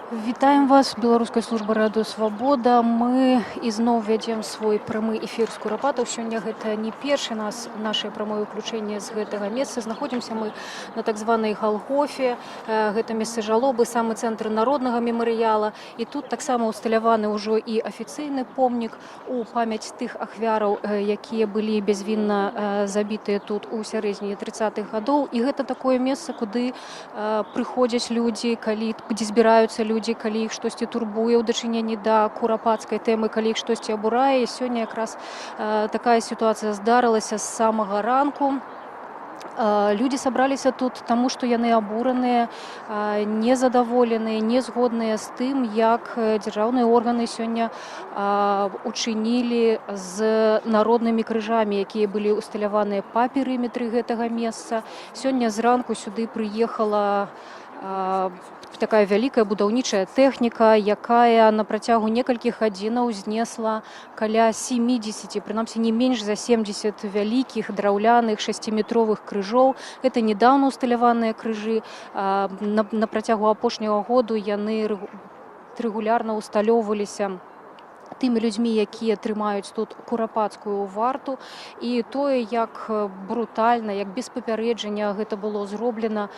Вітаем вас, беларускай службы радыё Свабода. Мы ізноў вядзем свой прамы эфір з Курапатаў. Сёння гэта не першы нашае прамое ўключэнне з гэтага месца. Знаходзімся мы на так званай Галгофе. Гэта месца жалобы, самы цэнтр народнага мемарыяла. І тут таксама усталяваны ўжо і афіцыйны помнік у памяць тых ахвяраў, якія былі бязвінна забітыя тут у сярэдзіне 30-х гадоў. І гэта такое месца, куды прыходзяць людзі, дзе збіраюцца людзі, калі іх штосьці турбуе ў дачыненні да курапацкай тэмы, калі іх штосьці абурае. І сёння якраз такая сітуацыя здарылася з самага ранку. Людзі сабраліся тут, таму што яны абураныя, незадаволеныя, не згодныя з тым, як дзяржаўныя органы сёння учынілі з народнымі крыжамі, якія былі усталяваныя па перыметры гэтага месца. Сёння зранку сюды прыехала такая вялікая будаўнічая тэхніка, якая на працягу некалькіх гадзінаў знесла каля 70, прынамсі не менш за 70 вялікіх драўляных 6-метровых крыжоў. Гэта недаўна усталяваныя крыжы. На працягу апошняга году яны рэгулярна усталёўваліся тымі людзьмі, якія трымаюць тут курапацкую варту. І тое, як брутальна, як без папярэджання гэта было зроблена,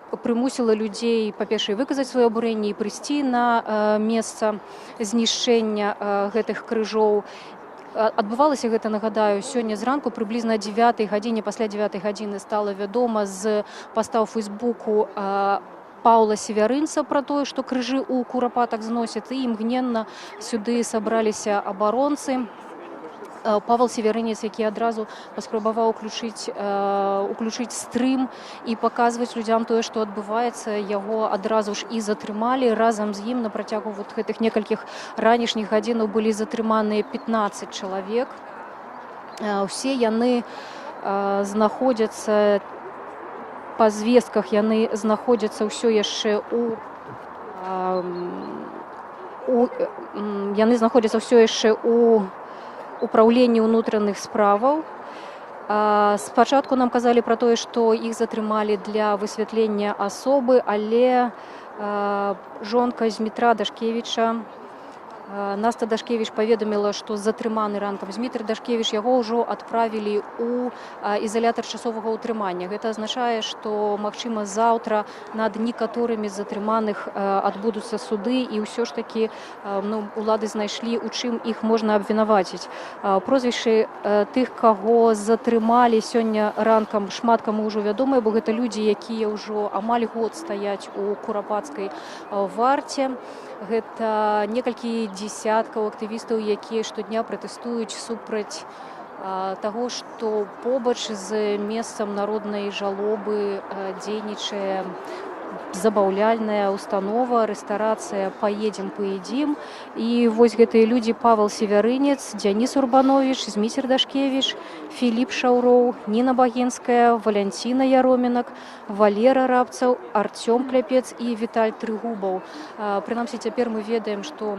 прымусіла людзей, па-першае, выказаць сваё абурэнне і прыйсці на месца знішчэння гэтых крыжоў. Адбывалася гэта, нагадаю, сёння зранку, прыблізна 9 гадзіне, пасля 9 гадзіны стала вядома з паста ў Фейсбуку Паўла Севярынца пра тое, што крыжы ў Курапатах зносяць, і імгненна сюды сабраліся абаронцы. Павел Севярынец, які адразу паспрабаваў уключыць стрым і паказваць людзям тое, што адбываецца, яго адразу ж і затрымалі. Разам з ім на працягу гэтых некалькіх ранішніх гадзінаў былі затрыманыя 15 чалавек. Усе яны знаходзяцца па звестках, яны знаходзяцца ўсё яшчэ у управленні ўнутраных справаў. Спачатку нам казалі пра тое, што іх затрымалі для высвятлення асобы, але жонка Змітра Дашкевіча, Наста Дашкевіч, паведаміла, што затрыманы ранкам Змітрый Дашкевіч, яго ўжо адправілі ў ізалятар часовага ўтрымання. Гэта азначае, што, магчыма, заўтра над некаторымі затрыманых адбудуцца суды, і ўсё ж такі улады знайшлі, у чым іх можна абвінаваціць. Прозвішчы тых, каго затрымалі сёння ранкам, шмат каму ўжо вядомыя, бо гэта людзі, якія ўжо амаль год стаяць у курапацкай варце. Гэта некалькі дзесяткаў актывістаў, якія штодня пратэстуюць супраць таго, што побач з месцам народнай жалобы дзейнічае забаўляльная установа, рэстарацыя «Поедем, поедим». І вось гэтыя людзі: Павел Севярынец, Дзяніс Урбанович, Зміцер Дашкевіч, Філіп Шаўроў, Ніна Багінская, Валянціна Яромінак, Валера Рабцаў, Артём Кляпец і Віталь Трыгубаў. Прынамсі, цяпер мы ведаем, што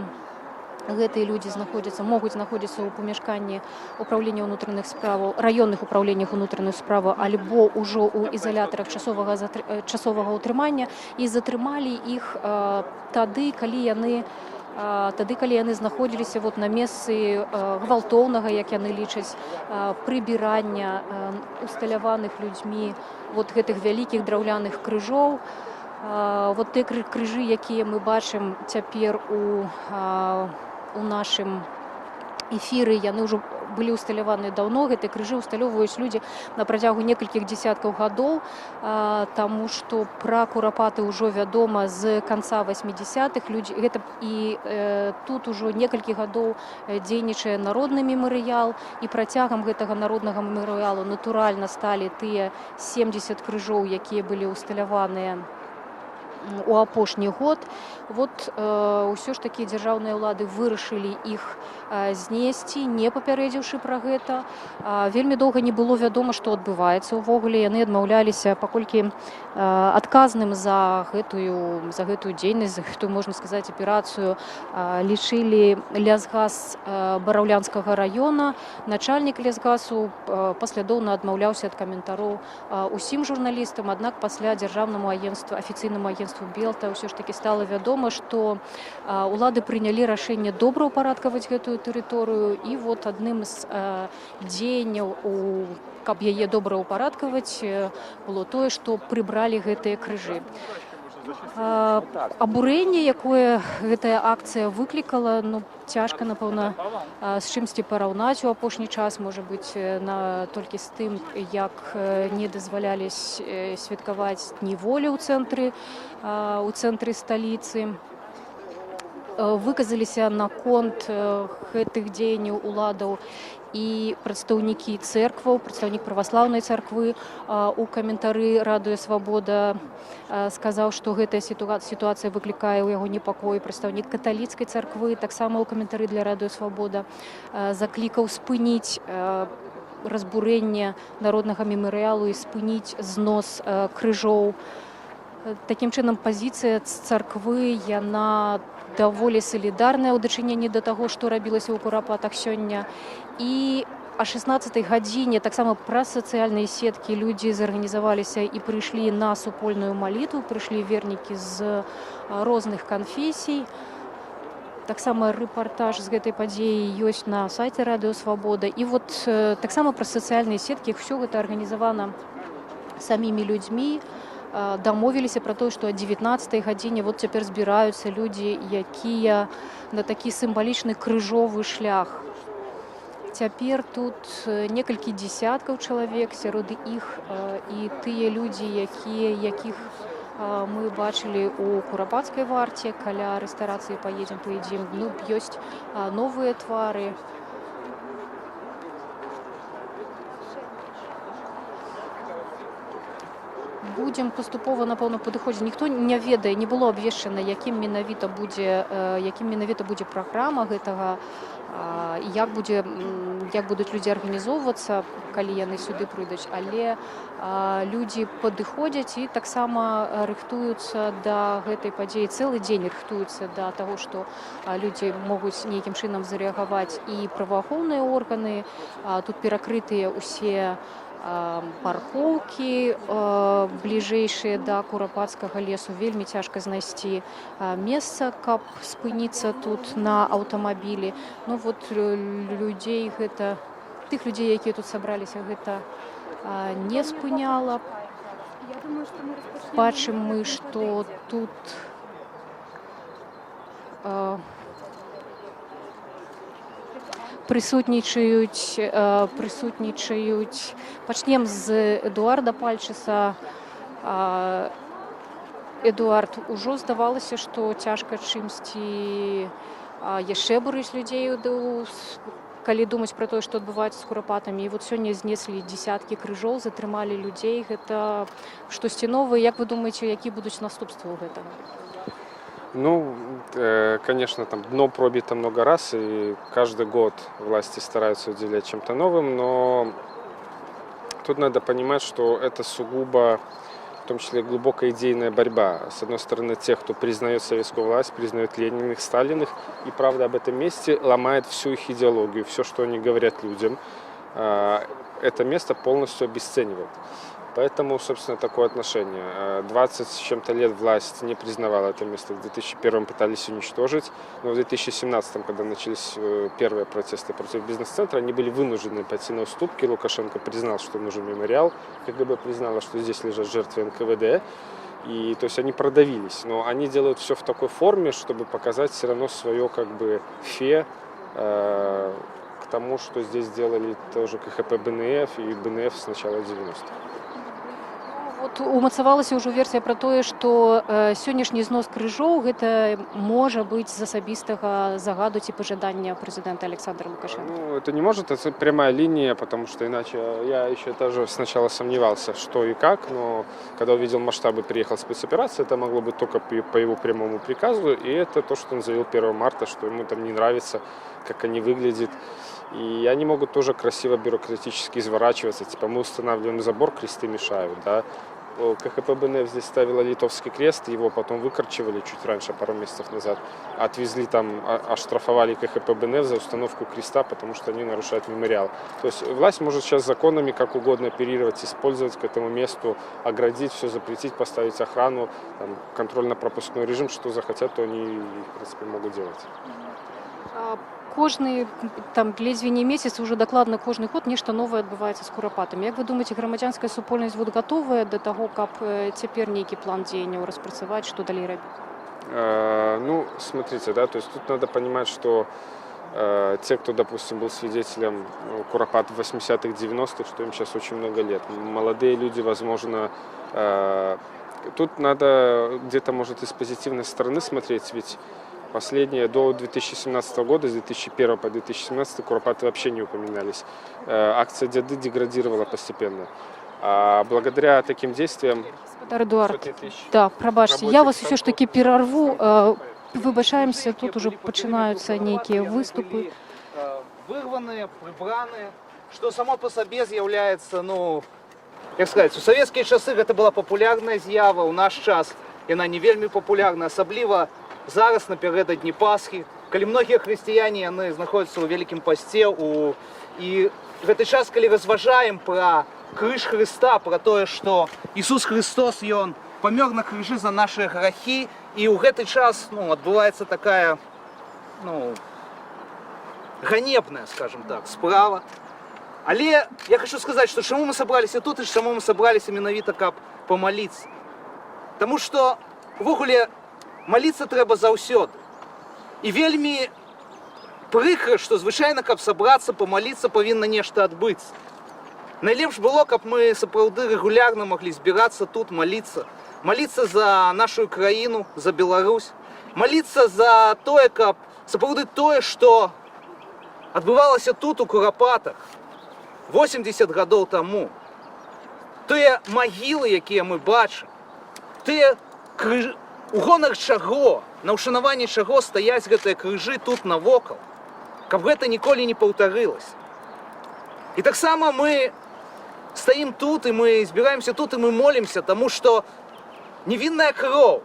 гэтыя людзі могуць знаходзіцца ў памяшканні ўпраўлення ўнутраных справаў, раённых ўпраўленнях унутраных справаў, альбо ўжо ў ізалятарах часовага ўтрымання, і затрымалі іх тады, калі яны знаходзіліся на месцы гвалтоўнага, як яны лічаць, прыбірання усталяваных людзьмі гэтых вялікіх драўляных крыжоў. Тыя крыжы, якія мы бачым цяпер у нашым эфіры, яны ўжо былі усталяваны даўно. Гэтыя крыжы усталёўваюць людзі на працягу некалькіх дзесяткаў гадоў, таму што пра Курапаты ўжо вядома з канца 80-х. І тут ужо некалькі гадоў дзейнічае народны мемарыял, і працягам гэтага народнага мемарыялу натуральна сталі тыя 70 крыжоў, якія былі усталяваныя у апошні год. Усё ж такі дзяржаўныя ўлады вырашылі іх знесці, не папярэдзіўшы пра гэта. Вельмі доўга не было вядома, што адбываецца ўвогуле. Яны адмаўляліся, паколькі адказным за гэтую дзейнасць, за гэтую, можна сказаць, аперацыю лічылі лясгас Бараўлянскага раёна. Начальнік лясгасу паслядоўна адмаўляўся ад каментароў усім журналістам, аднак пасля дзяржаўнаму агенцтву, афіцыйнаму агенцтву кіраўніцтву Белта ўсё ж такі стала вядома, што улады прынялі рашэнне добраўпарадкаваць гэтую тэрыторыю, і вот адным з дзеянняў, каб яе добраўпарадкаваць, было тое, што прыбралі гэтыя крыжы. Абурэнне, якое гэтая акцыя выклікала, цяжка, напэўна, з чымсьці параўнаць у апошні час, можа быць, толькі з тым, як не дазвалялі святкаваць дні волі ў цэнтры сталіцы. Выказаліся наконт гэтых дзеянняў уладаў і прадстаўнікі цэркваў, прадстаўнік праваслаўнай царквы у каментары Радыё Свабода сказаў, што гэтая сітуацыя выклікае ў яго непакой. Прадстаўнік каталіцкай царквы таксама ў каментары для Радыё Свабода заклікаў спыніць разбурэнне народнага мемарыялу і спыніць знос крыжоў. Такім чынам, пазіцыя царквы, яна даволі салідарная ў дачыненні да таго, што рабілася ў Курапатах сёння. І о 16-й гадзіне таксама праз сацыяльныя сеткі людзі зарганізаваліся і прыйшлі на супольную малітву, прыйшлі вернікі з розных канфесій. Таксама рэпартаж з гэтай падзеі ёсць на сайце Радыё Свабода. І вот таксама праз сацыяльныя сеткі ўсё гэта арганізавана самімі людзьмі. Дамовіліся пра тое, што о 19-й гадзіне вот цяпер збіраюцца людзі, якія на такі сімвалічны крыжовы шлях. Цяпер тут некалькі дзесяткаў чалавек, сярод іх і тыя людзі, якіх мы бачылі ў Курапацкай варце, каля рэстарацыі «Паедзем, паедзем». Ёсць новыя твары. Будзем паступова, напэўна, падыходзіць. Ніхто не ведае, не было абвешчана, якім менавіта будзе праграма гэтага, і як будуць людзі арганізоўвацца, калі яны сюды прыйдуць. Але людзі падыходзяць і таксама рыхтуюцца да гэтай падзеі. Цэлы дзень рыхтуюцца да таго, што людзі могуць нейкім чынам зарэагаваць, і праваахоўныя органы. Тут перакрытыя ўсе паркоўкі бліжэйшыя да Курапацкага лесу. Вельмі цяжка знайсці месца, каб спыніцца тут на аўтамабілі. Тых людзей, якія тут сабраліся, гэта не спыняла. Бачым мы, што тут прысутнічаюць. Пачнем з Эдуарда Пальчыса. Эдуард, ужо здавалася, што цяжка чымсьці яшчэ бурыць людзей, калі думаць пра тое, што адбываецца з Курапатамі. І вот сёння знеслі дзесяткі крыжоў, затрымалі людзей. Гэта штосьці новае. Як вы думаеце, які будуць наступствы ў гэтага? Конечно, там дно пробито много раз, и каждый год власти стараются уделять чем-то новым, но тут надо понимать, что это сугубо, в том числе, глубокая идейная борьба. С одной стороны, тех, кто признает советскую власть, признает Лениных, Сталиных, и правда об этом месте ломает всю их идеологию, все, что они говорят людям, это место полностью обесценивает. Поэтому, собственно, такое отношение. 20 с чем-то лет власть не признавала это место. В 2001 пытались уничтожить, но в 2017, когда начались первые протесты против бизнес-центра, они были вынуждены пойти на уступки. Лукашенко признал, что нужен мемориал. КГБ признала, что здесь лежат жертвы НКВД. И, то есть они продавились. Но они делают все в такой форме, чтобы показать все равно свое фе к тому, что здесь делали тоже КХП БНФ и БНФ с начала 90-х. Вот умацавалася ўжо версія пра тое, што сённяшні знос крыжоў гэта можа быць з асабістага загаду ці пажадання прэзідэнта Александра Лукашенко. Это не может, это прямая линия, потому что иначе я еще тоже сначала сомневался, что и как, но когда увидел масштабы, приехал спецоперация, это могло быть только по его прямому приказу, и это то, что он заявил 1 марта, что ему там не нравится, как они выглядят. И они могут тоже красиво бюрократически изворачиваться, типа мы устанавливаем забор, кресты мешают, да. КХП БНФ здесь ставила литовский крест, его потом выкорчевали чуть раньше, пару месяцев назад. Отвезли там, оштрафовали КХП БНФ за установку креста, потому что они нарушают мемориал. То есть власть может сейчас законами как угодно оперировать, использовать к этому месту, оградить, все запретить, поставить охрану, там, контрольно-пропускной режим, что захотят, то они, в принципе, могут делать. Кожны там ледзьве не месяц уже дакладна кожны год нешта новае адбываецца з курапатамі. Як вы думаеце, грамадзянская супольнасць вот гатовая да таго, каб цяпер нейкі план дзеянняў распрацаваць, што далей рабіць? Ну, смотрите, да, то есть тут надо понимать, что те, кто, допустим, был свидетелем куропат в 80-х, 90-х, что им сейчас очень много лет. Молодые люди, возможно, тут надо где-то, может, и с позитивной стороны смотреть, ведь последние, до 2017 года, с 2001 по 2017 куропаты вообще не упоминались. Акция Деды деградировала постепенно. А благодаря таким действиям... Господар Эдуард, да, пробачьте, я вас все ж таки перерву. Выбачаемся, тут уже начинаются некие выступы. Вырванные, прибранные, что само по себе является, ну, как сказать, у советские часы это была популярная з'ява, у наш час она не вельмі популярна, особливо зараз напередадні Пасхи, калі многія хрысціяне яны знаходзяцца ў вялікім пасце, і гэты час, калі разважаем пра крыж Хрыста, пра тое, што Ісус Христос, Ён памёр на крыжы за наши грахі, і ў гэты час, ну, адбываецца такая, ну, ганебная, скажем так, справа. Але я хочу сказаць, што чаму мы сабраліся тут і чаму мы сабраліся менавіта, каб памаліцца. Таму што, увогуле, маліцца трэба заўсёды. І вельмі прыкра, што звычайна, каб сабрацца, памаліцца, павінна нешта адбыцца. Найлепш было, каб мы сапраўды рэгулярна маглі збірацца тут, маліцца. Маліцца за нашу краіну, за Беларусь. Маліцца за тое, каб сапраўды тое, што адбывалася тут, у Курапатах, 80 гадоў таму. Тыя магілы, якія мы бачым, тыя крыжы, у гонар чаго, на ўшанаванні чаго стаяць гэтыя крыжы тут навокал, каб гэта ніколі не паўтарылася. І таксама мы стаім тут, і мы збіраемся тут, і мы молімся, таму што невінная кроў,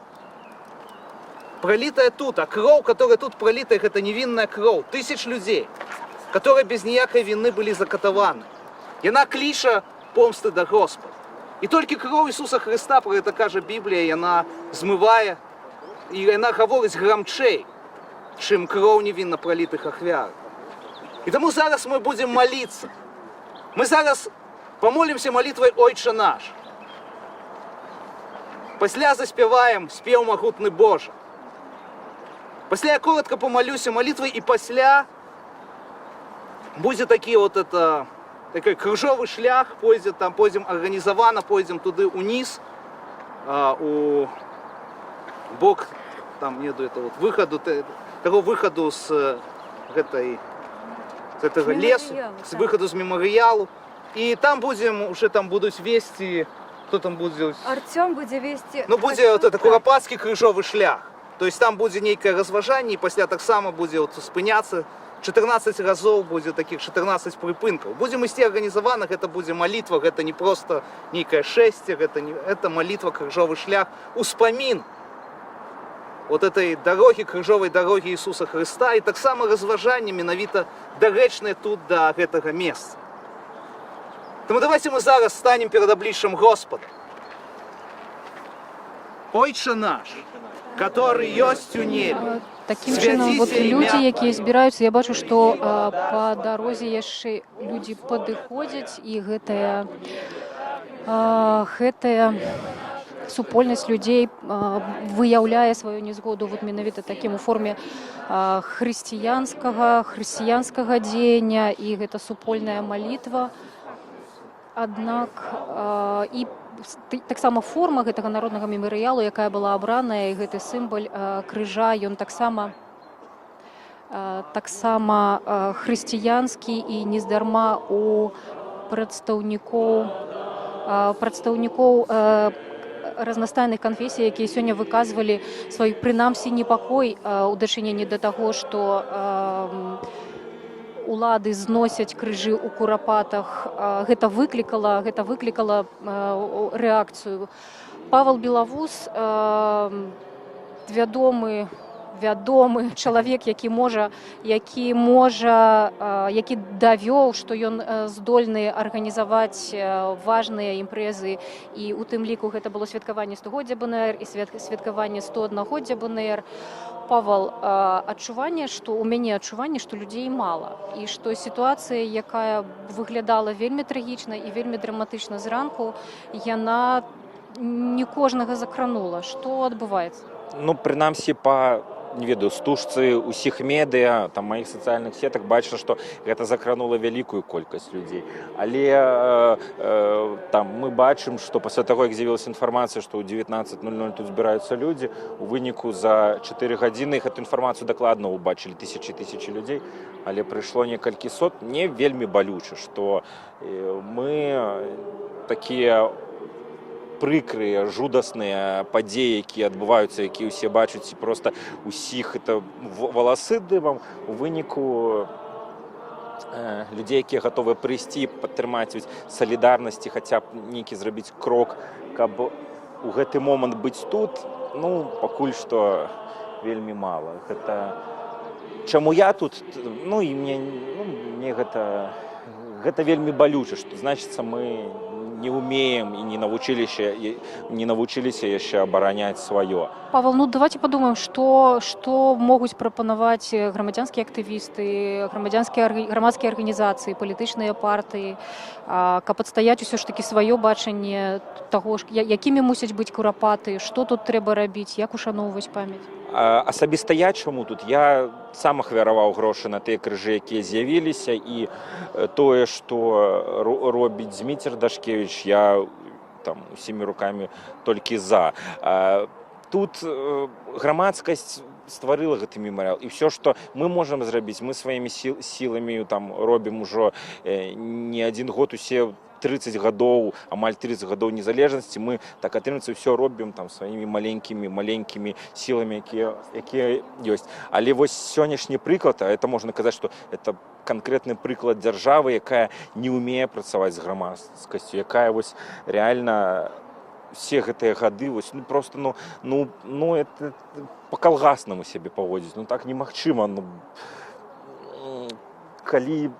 пролитая тут, а кроў, которая тут пролитая, гэта невінная кроў тысяч людзей, которые без ніякай віны былі закатаваны. Яна кліча помсты да Господа. І толькі кроў Ісуса Христа, про гэта кажа Біблія, яна змывае, і яна гаворыць грамчэй, чым кроў невінна пролитых ахвяр. І таму зараз мы будзем маліцца. Мы зараз помолимся молитвой «Ойче наш». Пасля заспеваем спев «Могутный Боже». Пасля я коротко помолюся молитвой, и пасля будет такие вот это, такой крыжовый шлях, пойдем организовано, пойдем туды униз, у бок, там нету этого вот выходу, того выходу с этого лесу, с выходу с мемориалу. И там будем, уже там будут вести, кто там будет? Артем будет вести. Ну, будет вот это Курапатский крыжовый шлях. То есть там будет некое разважание, и после так само будет вот спыняться. 14 разов будет таких 14 припынков. Будем идти организованных, это будет молитва, это не просто некое шествие, это молитва, крыжовый шлях, успомин вот этой дороги, крыжовой дороги Иисуса Христа, и так само разважание, менавіта дарэчнае тут до гэтага места. Тому давайте мы зараз станем перед обличием Господа. Ойче наш, который есть у небе. Таким чынам, вот людзі, якія збіраюцца, я бачу, што па дарозе яшчэ людзі падыходзяць, і гэтая супольнасць людзей выяўляе сваю незгоду вот менавіта такім у форме хрысціянскага дзеяння, і гэта супольная малітва. Аднак і таксама форма гэтага народнага мемарыялу, якая была абраная, і гэты сімвал крыжа, ён таксама хрысціянскі, і нездарма у прадстаўнікоў разнастайных канфесій, якія сёння выказвалі свой, прынамсі, непакой у дачыненні да таго, што улады зносяць крыжы ў курапатах, гэта выклікала рэакцыю. Павел Белавуз вядомы чалавек, які давёў, што ён здольны арганізаваць важныя імпрэзы, і у тым ліку гэта было святкаванне 100-годдзя БНР і святкаванне 101-годдзя БНР. Павел, у мяне адчуванне, што людзей мала, і што сітуацыя, якая выглядала вельмі трагічна і вельмі драматычна зранку, яна не кожнага закранула. Што адбываецца? Ну, прынамсі, не ведаю, стужцы ўсіх медыа, там, маіх сацыяльных сетак бачна, што гэта закранула вялікую колькасць людзей. Але там мы бачым, што пасля таго, як з'явілася інфармацыя, што ў 19:00 тут збіраюцца людзі, у выніку за 4 гадзіны гэту інфармацыю дакладна ўбачылі тысячы людзей, але прыйшло некалькі сот. Мне вельмі балюча, што мы такія прыкрыя, жудасныя падзеі, якія адбываюцца, якія ўсе бачаць, і проста усіх это валасы дыбам, у выніку людзей, якія гатовыя прыйсці, падтрымаць салідарнасці, хаця б нейкі зрабіць крок, каб у гэты момант быць тут, ну, пакуль што вельмі мала. Чаму я тут? Ну, і мне гэта вельмі балюча, што, значыцца, мы не умеем и не навучились яшчэ абараняць сваё. Павел, ну давайте подумаем, што могуць прапанаваць грамадзянскія актывісты, грамадскія арганізацыі, палітычныя партыі, каб адстаяць усё ж такі сваё бачанне таго, якімі мусяць быць курапаты, што тут трэба рабіць, як ушаноўваць памяць? Асабіста я чаму тут? Я сам ахвяраваў грошы на тыя крыжы, якія з'явіліся, і тое, што робіць Зміцер Дашкевіч, я там усімі рукамі толькі за. Тут грамадскасць стварыла гэты мемарыял, і ўсё, што мы можам зрабіць, мы сваімі сіламі там робім ужо не адзін год, усе 30 гадоў, амаль 30 гадоў незалежнасці, мы так атрымаецца ўсё робім там сваімі маленькімі сіламі, якія ёсць. Але вось сённяшні прыклад, а это можна казаць, што это канкрэтны прыклад дзяржавы, якая не ўмее працаваць з грамадскасцю, якая вось рэальна все гэтыя гады вось просто это па-калгаснаму сябе паводзіць, так немагчыма, калі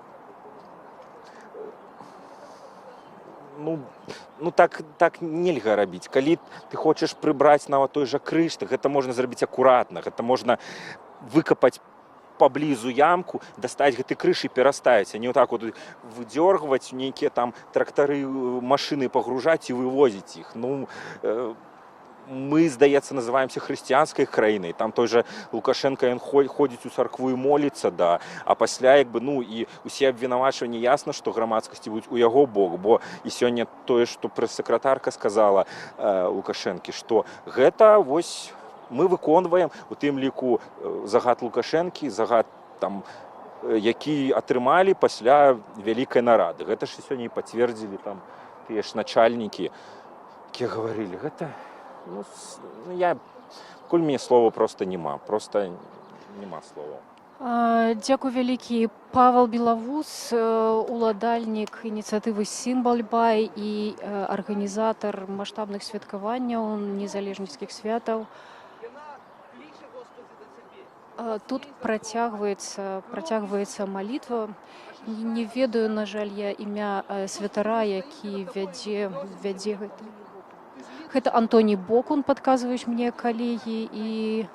так нельга рабіць. Калі ты хочаш прыбраць нават той жа крыж, так гэта можна зрабіць акуратна, гэта можна выкапаць паблізу ямку, дастаць гэты крыж і пераставіць, а не так вот выдёргваць, нейкія там трактары, машыны пагружаць і вывозіць іх. Мы, здаецца, называемся хрысціянскай краінай. Там той жа Лукашенко, ён ходзіць у царкву і моліцца, а пасля і усе абвінавачванні, ясна, што грамадскасці будуць у яго бок, бо і сёння тое, што прэс-сакратарка сказала Лукашэнкі, што гэта вось мы выконваем, у тым ліку загад Лукашэнкі, загад там, які атрымалі пасля вялікай нарады. Гэта ж сёння і пацвердзілі там тыя ж начальнікі, якія гаварылі, гэта пакуль мне слова просто няма слова. Дзякуй вялікі. Павел Белавуз, уладальнік ініцыятывы «Сімбаль-бай» і арганізатар маштабных святкаванняў незалежніцкіх святаў. Тут працягваецца малітва. Не ведаю, на жаль, я імя святара, які вядзе гэта. Гэта Антоній Бокун, падказваюць мне калегі, і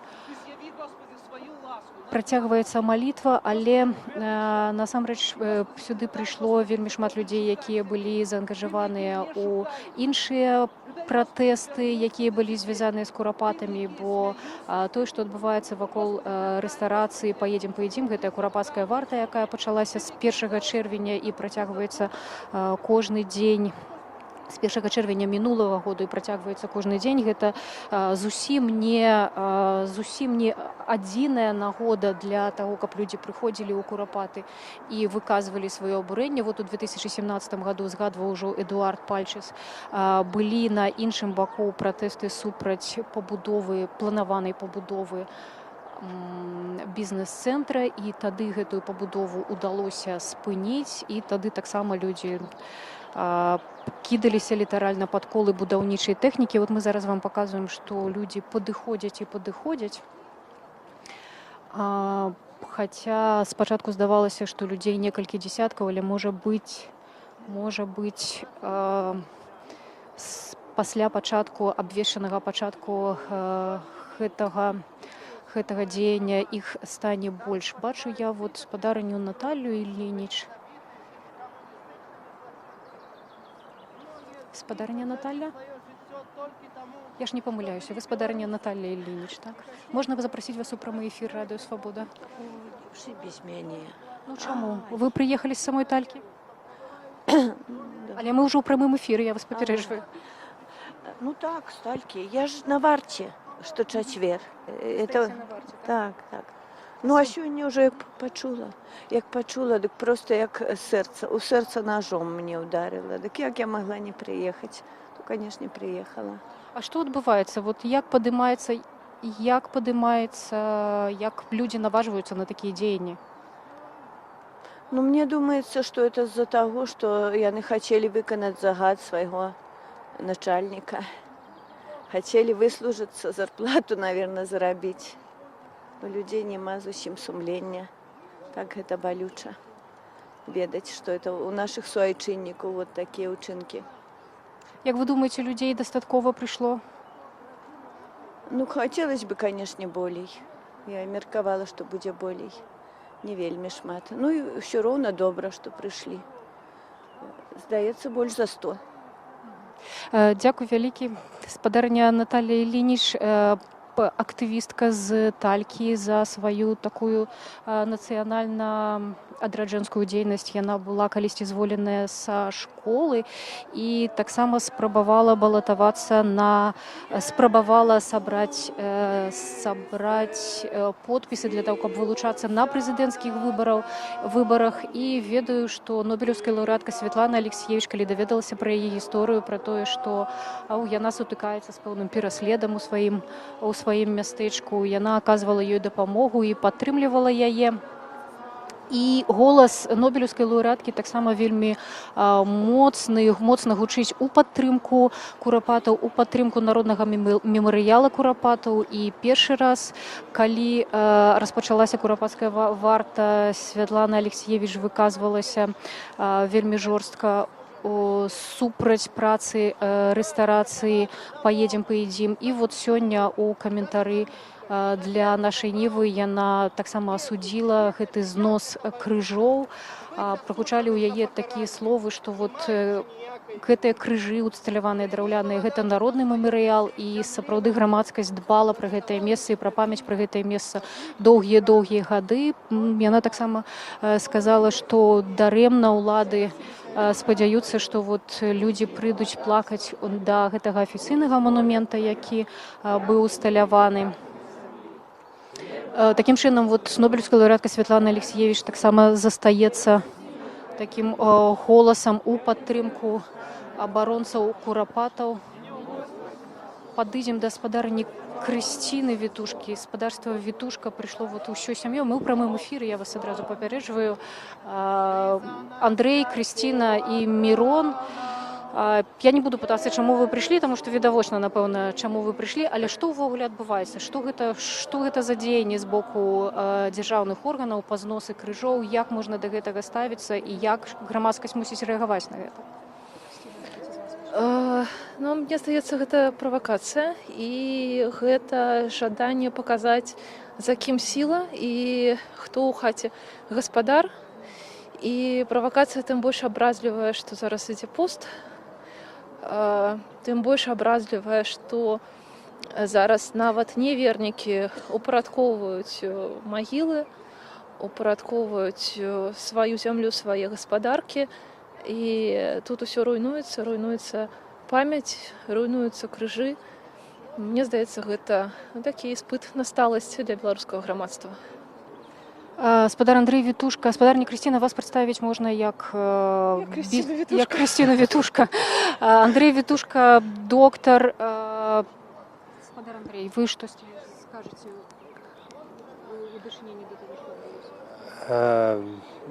працягваецца малітва, але насамрэч сюды прыйшло вельмі шмат людзей, якія былі заангажаваныя ў іншыя пратэсты, якія былі звязаныя з курапатамі, бо тое, што адбываецца вакол рэстарацыі «Паедзем», гэтая курапацкая варта, якая пачалася з 1 чэрвеня і працягваецца кожны дзень. З 1 чэрвеня мінулага году і працягваецца кожны дзень. Гэта зусім не адзіная нагода для таго, каб людзі прыходзілі ў курапаты і выказвалі сваё абурэнне. Вот у 2017 году, згадваў ужо Эдуард Пальчес, былі на іншым баку пратэсты супраць планаванай пабудовы бізнес-цэнтра, і тады гэтую пабудову ўдалося спыніць, і тады таксама людзі кідаліся літаральна пад колы будаўнічай тэхнікі. Вот мы зараз вам паказваем, што людзі падыходзяць і падыходзяць. Хаця спачатку здавалася, што людзей некалькі дзесяткаў, але можа быць пасля пачатку абвешчанага пачатку гэтага дзеяння іх стане больш. Бачу я вот спадарню Наталью Ильинич. Спадарня Наталья? Я ж не помиляюся. Ви спадарня Наталья Ильинич, так? Можна запросити вас у прямий ефір Радіо Свобода? Ой, без мяне. Ну чому? Ви приїхали з самої Тальки? Але ми вже у прямому ефірі, я вас попереджую. Ну так, стальки. Я ж на варте, что четвер. Это так, так. Ну а сьогодні вже як почула, так просто як у серце ножом мені вдарило. Так як я могла не приїхати? То, конечно, не приїхала. А що відбувається? Вот як подимається, як люди наважуються на такі діяння? Ну, мне думается, что это из-за того, что яны хотели выконать загад своего начальника. Хотели выслужиться, зарплату, наверное, заробить. У людей нема зусім сумлення. Так гэта балюча. Ведаць, што это у наших суайчыннікаў вот такія ўчынкі. Як ви думаєте, людей достатково прийшло? Ну, хотелось бы, конечно, болей. Я меркавала, што будзе болей. Не вельмі шмат. Ну і ўсё роўна добра, што прыйшлі. Здаецца, больш за 100. Дякую вялікі. Спадарня Наталія Ілініч, актывістка з Талькі, за сваю такую нацыянальна адраджэнскую дзейнасць. Яна была калісьці зволеная са школы і таксама спрабавала балатавацца спрабавала сабраць подпісы для того, каб вылучацца на прэзідэнцкіх выбарах. І ведаю, што нобелеўская лаўрэатка Святлана Алексіевіч, калі даведалася пра яе гісторыю, пра тое, што яна сутыкаецца з пэўным пераследам у сваім мястэчку, яна аказвала ёй дапамогу і падтрымлівала яе. І голас нобелеўскай лаўрэаткі таксама вельмі моцна гучыць у падтрымку курапатаў, у падтрымку народнага мемарыяла курапатаў. І першы раз, калі распачалася курапацкая варта, Святлана Алексіевіч выказвалася вельмі жорстка супраць працы рэстарацыі «Поедем, поедим». І вот сёння у каментары для нашай Нівы яна таксама асудзіла гэты знос крыжоў. Прагучалі ў яе такія словы, што вот гэтыя крыжы усталяваныя драўляныя, гэта народны мемарыял, і сапраўды грамадскасць дбала пра гэтае месца і пра памяць пра гэтае месца доўгія гады. Яна таксама сказала, што дарэмна ўлады спадзяюцца, што вот людзі прыйдуць плакаць да гэтага афіцыйнага манумента, які быў усталяваны. Такім чынам, вот нобелеўская лаўрэатка Святлана Алексіевіч таксама застаецца такім голасам у падтрымку абаронцаў курапатаў. Падыдзем да спадарні Крысціны Вітушкі. Спадарства Вітушка прыйшло вот ўсёй сям'ёй. Мы ў прамым эфіры, я вас адразу папярэджваю. Андрэй, Крысціна і Мірон. Я не буду пытацца, чаму вы прыйшлі, таму што відавочна, напэўна, чаму вы прыйшлі, але што ўвогуле адбываецца? Што гэта за дзеянні з боку дзяржаўных органаў па зносы крыжоў, як можна да гэтага ставіцца і як грамадскасць мусіць рэагаваць на гэта? Ну, мне здаецца, гэта правакацыя, і гэта жаданне паказаць, за кім сіла і хто ў хаце гаспадар. І правакацыя тым больш абразлівая, што зараз ідзе пост, тым больш абразлівая, што зараз нават невернікі упарадкоўваюць магілы, упарадкоўваюць сваю зямлю, свае гаспадаркі. І тут усё руйнуецца памяць, руйнуюцца крыжы. Мне здаецца, гэта такі іспыт на сталасць для беларускага грамадства. Спадар Андрэй Вітушка, спадарня Крысціна, вас прадставіць можна як Крысціну Вітушка. Андрэй Вітушка, доктар. Спадар Андрэй, вы штосьці скажаце? дачыненне да таго, што адбылося?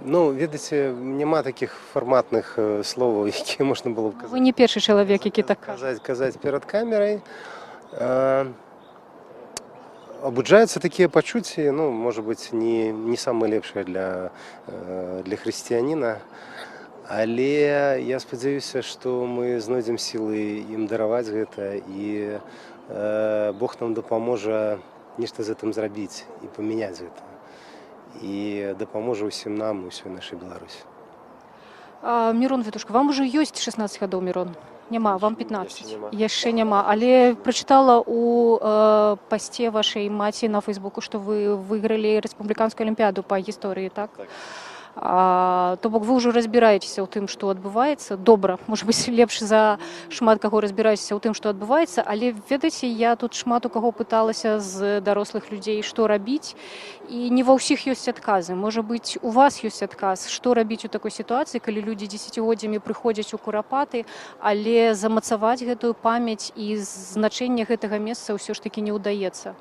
Ну, ведаеце, няма такіх фарматных словаў, якія можна было б Вы не першы чалавек, які так кажа. казаць перад камерай. Абуджаюцца такія пачуцці, ну, можа быць, не самыя лепшыя для хрысціяніна, але я спадзяюся, што мы знойдзем сілы ім дараваць гэта, і Бог нам дапаможа нешта з гэтым зрабіць і памяняць гэта. І дапаможа ўсім нам і ўсёй нашай Беларусі. Мірон Вітушка, вам ужо ёсць 16 гадоў, Мірон? Няма, вам 15. Яшчэ няма. Яшчэ няма. Але прачытала у пасце вашай маці на Фейсбуку, што вы выйгралі рэспубліканскую алімпіяду па гісторыі, так? Так. То бок вы ўжо разбіраецеся ў тым, што адбываецца. Добра, можа быць, лепш за шмат каго разбіраецеся ў тым, што адбываецца, але ведаеце, я тут шмат у каго пыталася з дарослых людзей, што рабіць, і не ва ўсіх ёсць адказы. Можа быць, у вас ёсць адказ, што рабіць у такой сітуацыі, калі людзі дзесяцігоддзямі прыходзяць у курапаты, але замацаваць гэтую памяць і значэнне гэтага месца ўсё ж такі не ўдаецца.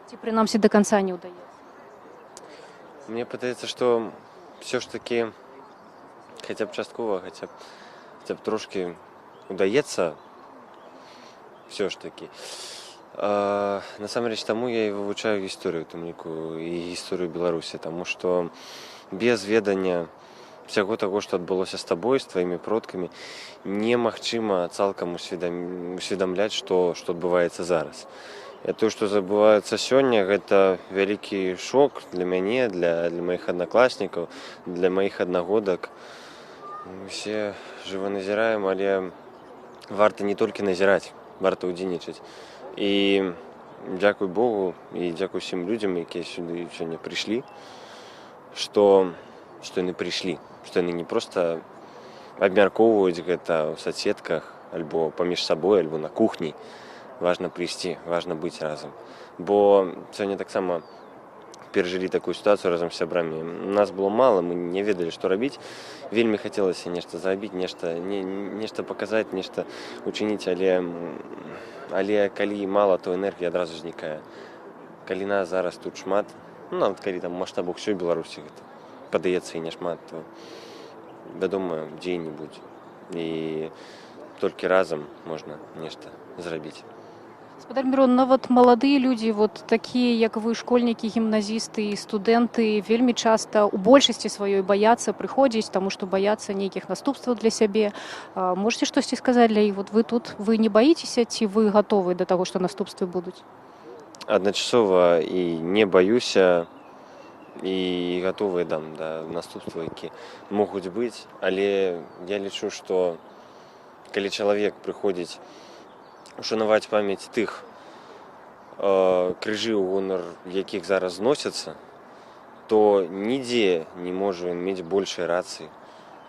Ці прынамсі да канца не ўдаецца. Мне падаецца, што все ж таки хотя б часткова, хотя б трошки удаецца все ж таки. Насамрэч таму я і вывучаю гісторыю, у тым ліку і гісторыю Беларусі, таму што без ведання всяго таго, што адбылося з табой, з тваімі продкамі, немагчыма цалкам усведамляць, што адбываецца зараз. І тое, што забываецца сёння, гэта вялікі шок для мяне, для маіх аднакласнікаў, для маіх аднагодак. Мы все жыва назіраем, але варта не толькі назіраць, варта ўдзельнічаць. І дзякуй Богу і дзякуй усім людзям, якія сюды сёння прыйшлі, што яны прыйшлі, што яны не проста абмяркоўваюць гэта ў соцсетках, альбо паміж сабой, альбо на кухні. Важна прыйсці, важна быць разам. Бо сёння таксама перажылі такую сітуацыю разам з сябрамі. Нас было мала, мы не ведалі, што рабіць. Вельмі хацелася нешта зрабіць, нешта паказаць, нешта учыніць, але калі мала, то энергія адразу знікае. Калі нас зараз тут шмат, ну, нават калі там маштаб усёй Беларусі гэта падаецца і няшмат, то, вядома, дзеянні будзе. І толькі разам можна нешта зрабіць. Гаспадар Мірон, нават маладыя людзі, вот такія, як вы, школьнікі, гімназісты і студэнты, вельмі часта у большасці сваёй баяцца прыходзіць, таму што баяцца нейкіх наступстваў для сябе. Можаце штосьці сказаць для іх? Вот вы тут, вы не баіцеся, ці вы гатовы да таго, што наступствы будуць? Адначасова і не баюся, і гатовы да наступстваў, які могуць быць, але я лічу, што калі чалавек прыходзіць ушанаваць памяць тых крыжы, у гонар якіх зараз зносяцца, то нідзе не можа ён мець большай рацыі,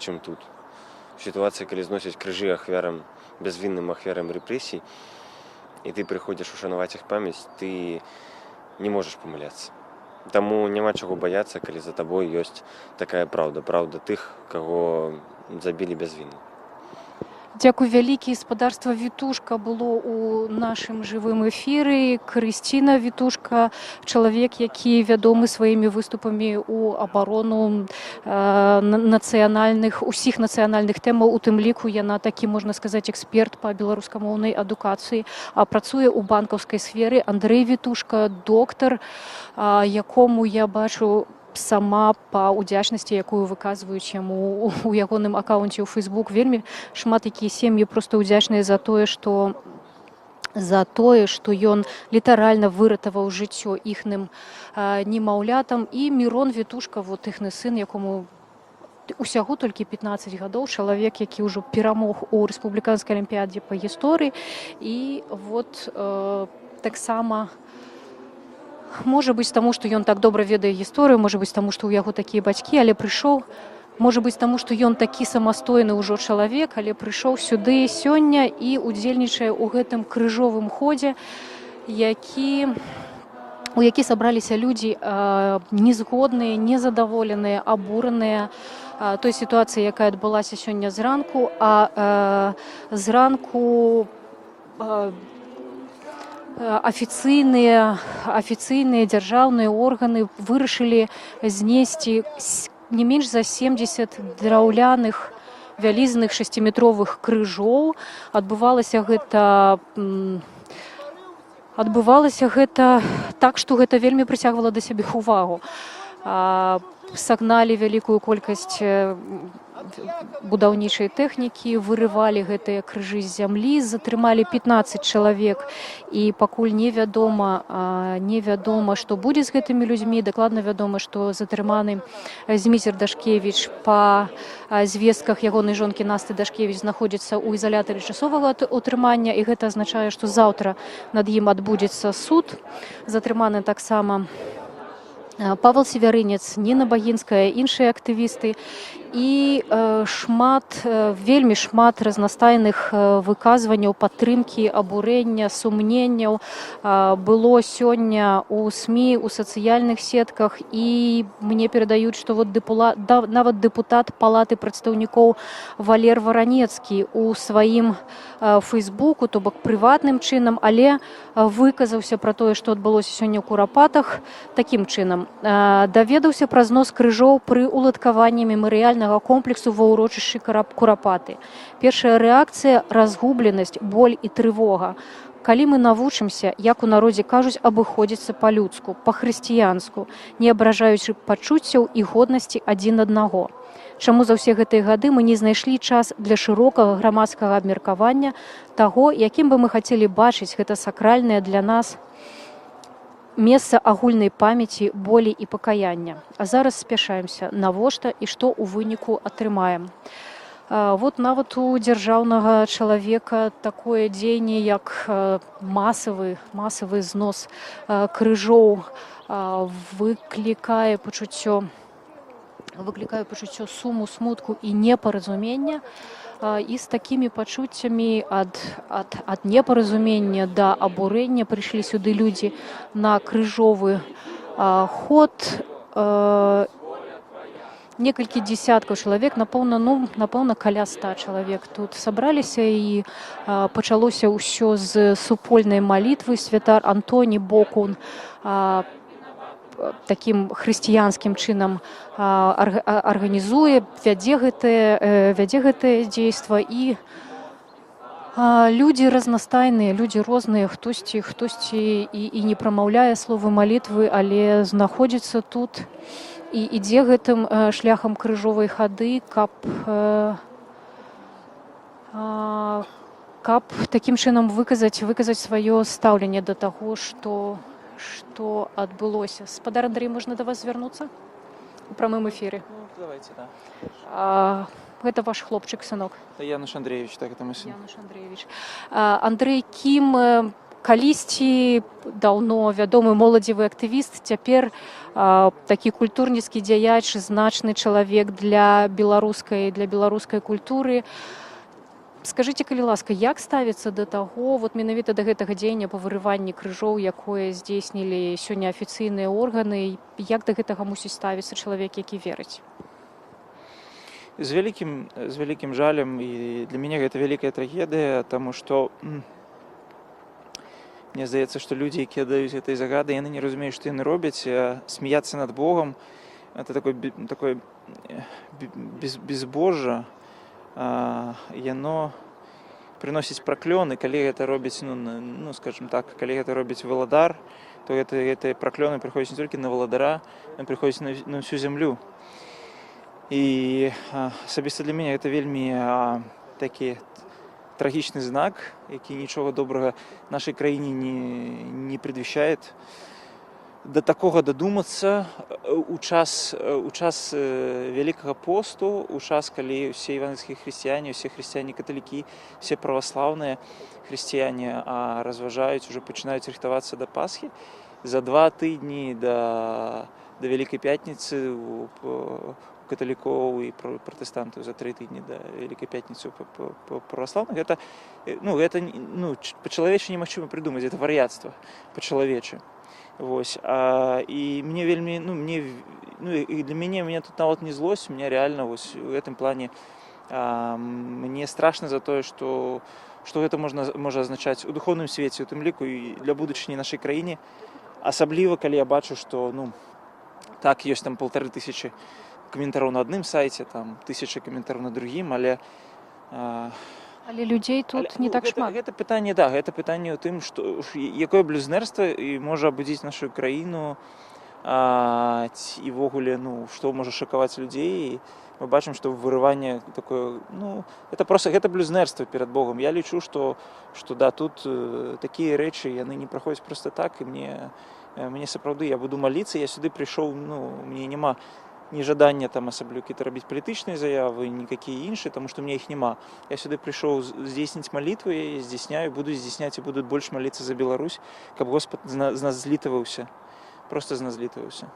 чым тут. У сітуацыі, калі зносяць крыжы ахвярам, бязвінным ахвярам рэпрэсій, і ты прыходзіш ушанаваць іх памяць, ты не можаш памыляцца. Таму няма чаго баяцца, калі за табой ёсць такая праўда, праўда тых, каго забілі бязвінна. Дзякуй вялікі. Гаспадарства Вітушка было ў нашым жывым эфіры. Крысціна Вітушка, чалавек, які вядомы сваімі выступамі ў абарону усіх нацыянальных тэмаў, у тым ліку яна такі, можна сказаць, эксперт па беларускамоўнай адукацыі, працуе ў банкаўскай сферы. Андрэй Вітушка, доктар, якому я бачу сама па ўдзячнасці, якую выказваюць яму у ягоным акаунце ў Facebook. Вельмі шмат якія сем'і проста ўдзячныя за тое, што ён літаральна выратаваў жыццё іхным немаўлятам. І Мірон Вітушка, вот іхны сын, якому усяго толькі 15 гадоў, чалавек, які ўжо перамог у рэспубліканскай алімпіядзе па гісторыі. І вот таксама можа быць таму, што ён так добра ведае гісторыю, можа быць таму, што ў яго такія бацькі, але прыйшоў, можа быць таму, што ён такі самастойны ўжо чалавек, але прыйшоў сюды сёння і удзельнічае ў гэтым крыжовым ходзе, у які сабраліся людзі незгодныя, незадаволеныя, абураныя той сітуацыі, якая адбылася сёння зранку, зранку афіцыйныя дзяржаўныя органы вырашылі знесці не менш за 70 драўляных вялізных 6-метровых крыжоў. Адбывалася гэта так, што гэта вельмі прыцягвала да сябе увагу. Сагналі вялікую колькасць будаўнічай тэхнікі, вырывалі гэтыя крыжы з зямлі, затрымалі 15 чалавек, і пакуль невядома, што будзе з гэтымі людзьмі. Дакладна вядома, што затрыманы Зміцер Дашкевіч, па звестках ягонай жонкі Насты Дашкевіч, знаходзіцца ў ізалятары часовага утрымання, і гэта азначае, што заўтра над ім адбудзецца суд. Затрыманы таксама Павел Севярынец, Ніна Багінская, іншыя актывісты, і вельмі шмат разнастайных выказванняў падтрымкі, абурэння, сумненняў было сёння ў СМІ, у сацыяльных сетках, і мне перадаюць, што нават дэпутат Палаты прадстаўнікоў Валер Варанецкі у сваім фэйсбуку, то бок прыватным чынам, але выказаўся пра тое, што адбылося сёння ў Курапатах такім чынам. Даведаўся пра знос крыжоў пры уладкаванні мемарыяльнага комплексу ва ўрочышчы Курапаты. Першая рэакцыя — разгубленасць, боль і трывога. Калі мы навучымся, як у народзе кажуць, абыходзіцца па-людску, па-хрысціянску, не абражаючы пачуццяў і годнасці адзін аднаго. Чаму за ўсе гэтыя гады мы не знайшлі час для шырокага грамадскага абмеркавання таго, якім бы мы хацелі бачыць гэта сакральнае для нас месца агульнай памяці, болі і пакаяння. А зараз спяшаемся, навошта і што ў выніку атрымаем. Вот нават у дзяржаўнага чалавека такое дзеянне, як масавы знос крыжоў, выклікае пачуццё суму, смутку і непаразумення. І з такімі пачуццямі ад непаразумення да абурэння прыйшлі сюды людзі на крыжовы ход. Некалькі дзесяткаў чалавек, напэўна, каля 100 чалавек тут сабраліся, і пачалося ўсё з супольнай малітвы. Святар Антоній Бокун такім хрысціянскім чынам арганізуе, вядзе гэтае дзейства, і людзі разнастайныя, людзі розныя, хтосьці і не прамаўляе словы малітвы, але знаходзіцца тут і ідзе гэтым шляхам крыжовай хады, каб такім чынам выказаць сваё стаўленне да таго, што адбылося. Спадар Андрэй, можна да вас звярнуцца у прамым эфіры? Давайте, да. Гэта ваш хлопчык, сынок? Это Януш Андреевич, так, это мой сын. Януш Андреевич. Андрэй, кім калісьці даўно вядомы моладзевы актывіст, цяпер такі культурніцкі дзяяч, значны чалавек для беларускай культуры. Скажыце, калі ласка, як ставіцца да таго, менавіта да гэтага дзеяння па вырыванні крыжоў, якое здзейснілі сёння афіцыйныя органы, як да гэтага мусіць ставіцца чалавек, які верыць? З вялікім жалем, і для мяне гэта вялікая трагедыя, таму што мне здаецца, што людзі, якія даюць гэтай загады, яны не разумеюць, што яны робяць. Смяяцца над Богом — это такое безбожжа. Яно прыносіць праклёны. Калі гэта робіць, скажем так, калі гэта робіць валадар, то гэтыя праклёны прыходзяць не толькі на валадара, а прыходзяць на ўсю зямлю. І асабіста для мяне гэта вельмі такі трагічны знак, які нічога добрага нашай краіне не предвещает. До такого дадумацца у час Вялікага посту, у час, калі ўсе евангельскія хрысціяне, усе хрысціяне-каталікі, все праваслаўныя хрысціяне разважаюць, уже пачынаюць рыхтавацца да Пасхі. За 2 тыдні да Вялікай пятніцы у каталікоў і пратэстантаў, за 3 тыдні да Вялікай пятніцы праваслаўных. Гэта па-чалавечы немагчыма прыдумаць, гэта вар'яцтва па-чалавечы. І мне вельмі, і для мяне тут нават не злосць, у меня реально в гэтым плане мне страшна за тое, што што гэта можа азначаць у духоўным свеце, у тым ліку і для будучыні нашай краіне. Асабліва, калі я бачу, што так, ёсць там 1500 каментараў на адным сайце, там 1000 каментараў на другім, але людей тут не так шмат. Гэта пытанне, да, гэта пытанне ў тым, што якое блюзнерства і можа абудзіць нашу краіну, і ввогуле, што можа шакаваць людзей. І мы бачым, што вырыванне такое, гэта блюзнерства перад Богом. Я лічу, што да, тут такія рэчы, яны не праходзяць проста так, і мне сапраўды, я буду маліцца, я сюды прыйшоў, мне няма ні жадання там асабліва какие-то рабіць палітычныя заявы, никакие іншыя, таму што мне іх няма. Я сюды прыйшоў здзейсніць малітву, я яе здзейсняю, буду здзейсняць і буду больш маліцца за Беларусь, каб Господ з нас злітаваўся, просто з нас злітаваўся.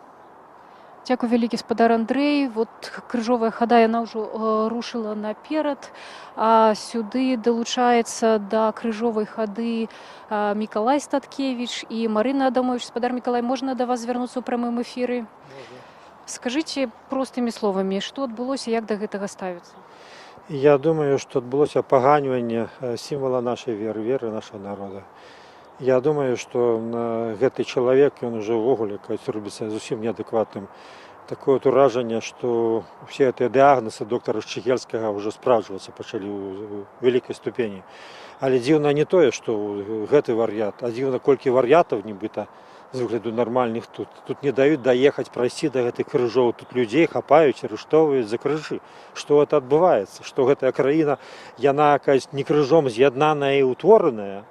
Дякую вялікі, спадар Андрэй. Вот крыжовая хада, яна ўжо рушыла наперад, а сюды далучаецца да крыжовай хады Мікалай Статкевіч і Марына Адамович. Спадар Мікалай, можна да вас звярнуцца ў прамым эфіры? Скажите простыми словами, что адбылося, як да гэтага ставіцца? Я думаю, что адбылося паганьванне сімвала нашай веры, веры нашего народа. Я думаю, что гэты чалавек, ён уже ўвогуле робіцца зусім неадэкватным. Такое уражанне, что все гэтыя дыягназы доктара Шчыгельскага уже спраўджвацца пачалі ў вялікай ступені. Але дзіўна не тое, што гэты вар'ят, а дзіўна колькі вар'ятаў нібыта з выгляду нормальных тут. Тут не даюць даехаць, прайсці да гэтых крыжоў. Тут людзей хапаюць, арыштоўваюць за крыжы. Што гэта адбываецца? Што гэтая краіна, яна не крыжом з'яднаная і ўтвораная.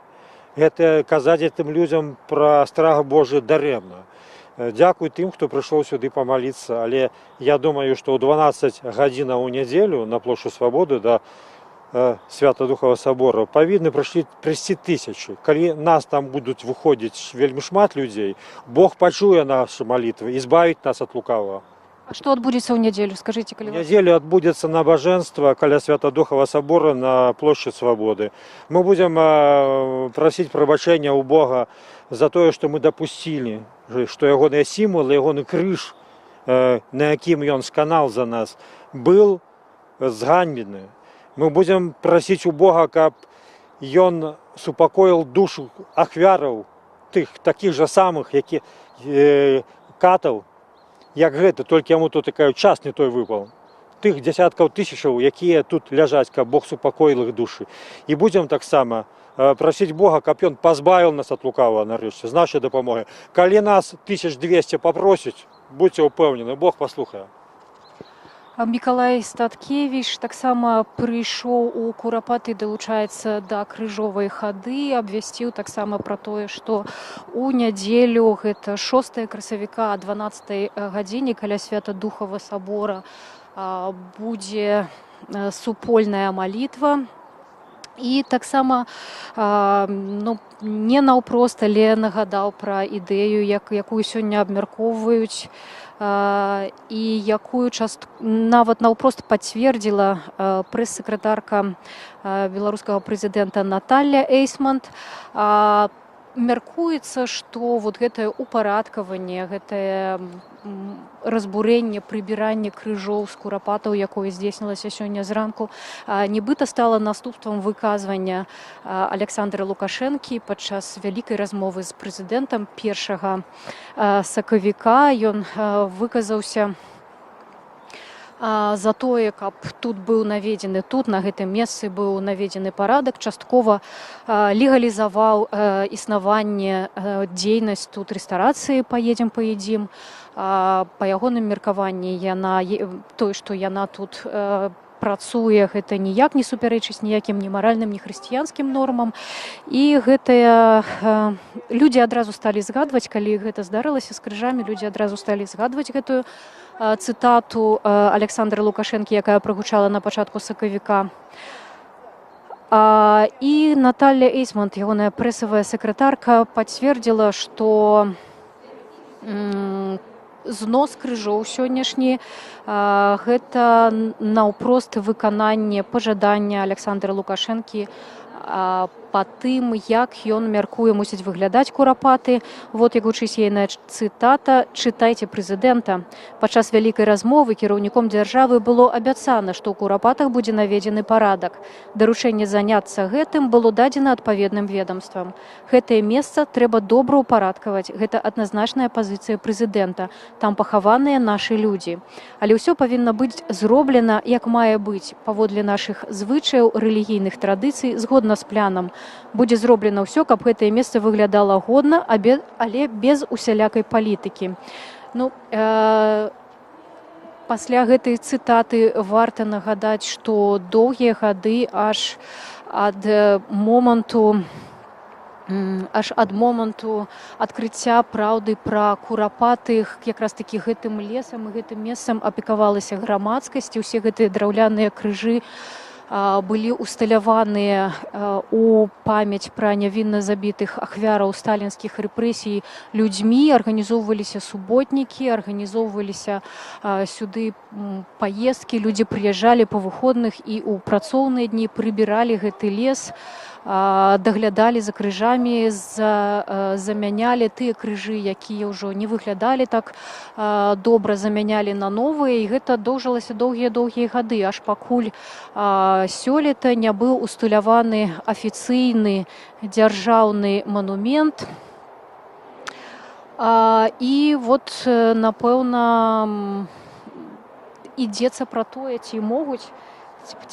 Гэта казаць гэтым людзям пра страх Божы дарэмна. Дзякуй тым, хто прыйшоў сюды памаліцца, але я думаю, што ў 12 гадзінаў у нядзелю на плошчу Свабоды да Свято-Духова собора павінны прыйсці 1000. Калі нас там будуць выходзіць вельмі шмат людзей, Бог пачуе нашы малітвы і збавіць нас ад лукавага. А што адбудзецца ў нядзелю, скажыце, калі У нядзелю адбудзецца набажэнства каля Свято-Духова собора на плошчы Свабоды. Мы будзем прасіць прабачэння ў Бога за тое, што мы дапусцілі, што ягоныя сімвалы, ягоны крыж, на якім ён сканал за нас, быў зганьбены. Мы будзем прасіць у Бога, каб ён супакоіў душу ахвяраў, тых такіх жа самых, які катаў, як гэта, толькі яму тут такая час не той выпал. Тых дзясяткаў тысячаў, якія тут ляжаць, каб Бог супакоіў іх душы. І будзем таксама прасіць Бога, каб ён пазбавіў нас ад лукавага нарэшце, з нашай дапамогі. Калі нас 1200 папросіць, будьце ўпэўнены, Бог паслухае. Мікалай Статкевіч таксама прыйшоў у Курапаты, далучаецца да крыжовай хады, абвясціў таксама пра тое, што у нядзелю, гэта 6 красавіка о 12 гадзіне каля Свята-Духова собора будзе супольная малітва. І таксама не наўпрост, але нагадаў пра ідэю, якую сёння абмяркоўваюць, і якую нават наўпрост пацвердзіла прэс-сакратарка беларускага прэзідэнта Наталля Эйсмант. Мяркуецца, што вот гэтае упарадкаванне, гэтае разбурэнне, прыбіранне крыжоў з Курапатаў, якое здзейснілася сёння зранку, нібыта стала наступствам выказвання Александра Лукашэнкі падчас вялікай размовы з прэзідэнтам 1 сакавіка. Ён выказаўся за тое, каб тут быў наведзены, тут на гэтым месцы быў наведзены парадак, часткова легалізаваў існаванне, дзейнасць тут рэстарацыі «Паедзем, паедзім». Па ягоным меркаванні, тое, што яна тут працуе, гэта ніяк не супярэчыць ніякім ні маральным, ні хрысціянскім нормам. І гэтыя людзі адразу сталі згадваць, калі гэта здарылася з крыжамі, людзі адразу сталі згадваць гэтую цытату Александра Лукашэнкі, якая прагучала на пачатку сакавіка. І Наталля Эйсмант, ягоная прэсавая сакратарка, пацвердзіла, што знос крыжоў сённяшні гэта наўпрост выкананне пажадання Александра Лукашэнкі па тым, як ён мяркуе мусіць выглядаць курапаты. Вот як гучыць ейная цытата: «Чытайце прэзідэнта. Падчас вялікай размовы кіраўніком дзяржавы было абяцана, што ў курапатах будзе наведзены парадак. Даручэнне заняцца гэтым было дадзена адпаведным ведомствам. Гэтае месца трэба добра ўпарадкаваць. Гэта адназначная пазіцыя прэзідэнта. Там пахаваныя нашы людзі. Але ўсё павінна быць зроблена, як мае быць, паводле нашых звычаяў, рэлігійных традыцый, згодна з планам. Будзе зроблена ўсё, каб гэтае месца выглядала годна, але без усялякай палітыкі». Ну, пасля гэтай цытаты варта нагадаць, што доўгія гады аж ад моманту адкрыцця праўды пра курапаты якраз такі гэтым лесам і гэтым месцам апекавалася грамадскасць. Усе гэтыя драўляныя крыжы былі усталяваныя у памяць пра нявінна забітых ахвяраў сталінскіх рэпрэсій людзьмі. Арганізоўваліся суботнікі, арганізоўваліся сюды паездкі, людзі прыязджалі па выходных і ў працоўныя дні прыбіралі гэты лес, даглядалі за крыжамі, замянялі тыя крыжы, якія ўжо не выглядалі так добра, замянялі на новыя, і гэта доўжылася доўгія гады, аж пакуль сёлета не быў усталяваны афіцыйны дзяржаўны манумент. І вот, напэўна, ідзецца пра тое, ці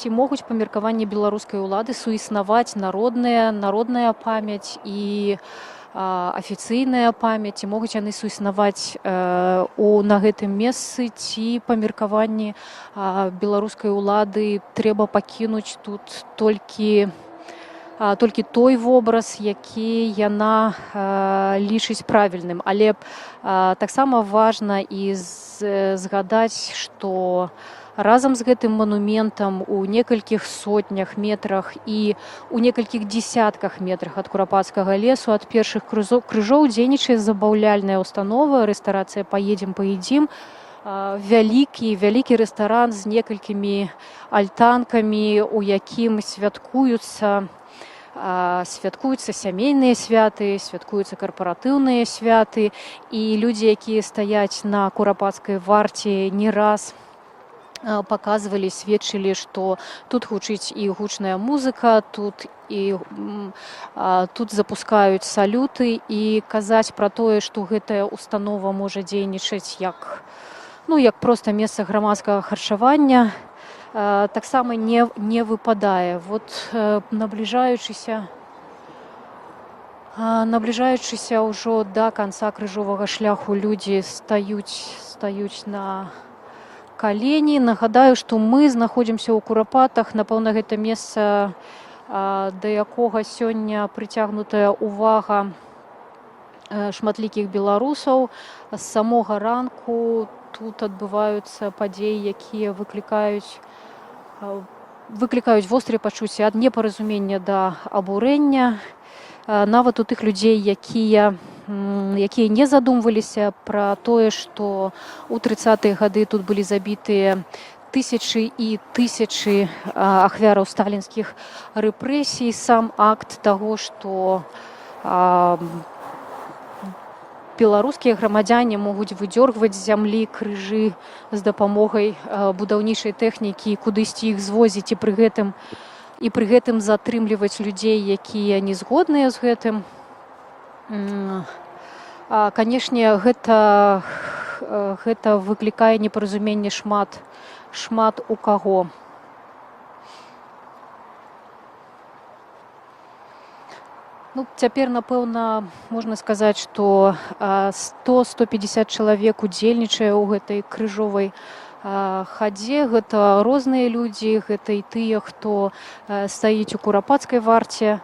могуць па меркаванні беларускай улады суіснаваць народная памяць і афіцыйная памяць, ці могуць яны суіснаваць на гэтым месцы, ці па меркаванні беларускай улады трэба пакінуць тут толькі той вобраз, які яна лічыць правільным. Але таксама важна і згадаць, што разам з гэтым манументам у некалькіх сотнях метрах і у некалькіх дзесятках метрах ад курапацкага лесу ад першых крыжоў дзейнічае забаўляльная установа «Рэстарацыя «Паедзем, паедзім». Вялікі рэстаран з некалькімі альтанкамі, у якім святкуюцца сямейныя святы, святкуюцца карпаратыўныя святы, і людзі, якія стаяць на курапацкай варце, не раз паказвалі, сведчылі, што тут гучыць і гучная музыка, тут запускаюць салюты, і казаць пра тое, што гэтая установа можа дзейнічаць як проста месца грамадскага харчавання, таксама не выпадае. Вот набліжаючыся ўжо да канца крыжовага шляху людзі стаюць на калені. Нагадаю, што мы знаходзімся ў Курапатах. Напэўна, гэта месца, да якога сёння прыцягнутая ўвага шматлікіх беларусаў. З самога ранку тут адбываюцца падзеі, якія выклікаюць вострыя пачуцці ад непаразумення да абурэння. Нават у тых людзей, якія не задумваліся пра тое, што ў 30-е гады тут былі забітыя тысячы і тысячы ахвяраў сталінскіх рэпрэсій. Сам акт таго, што беларускія грамадзяне могуць выдзёргваць з зямлі крыжы з дапамогай будаўнічай тэхнікі, кудысьці іх звозіць, і пры гэтым затрымліваць людзей, якія не згодныя з гэтым. Канешне, гэта выклікае непаразуменне шмат у каго. Цяпер, напэўна, можна сказаць, што 100-150 чалавек удзельнічае ў гэтай крыжовай хадзе. Гэта розныя людзі, гэта і тыя, хто стаіць у курапацкай варце,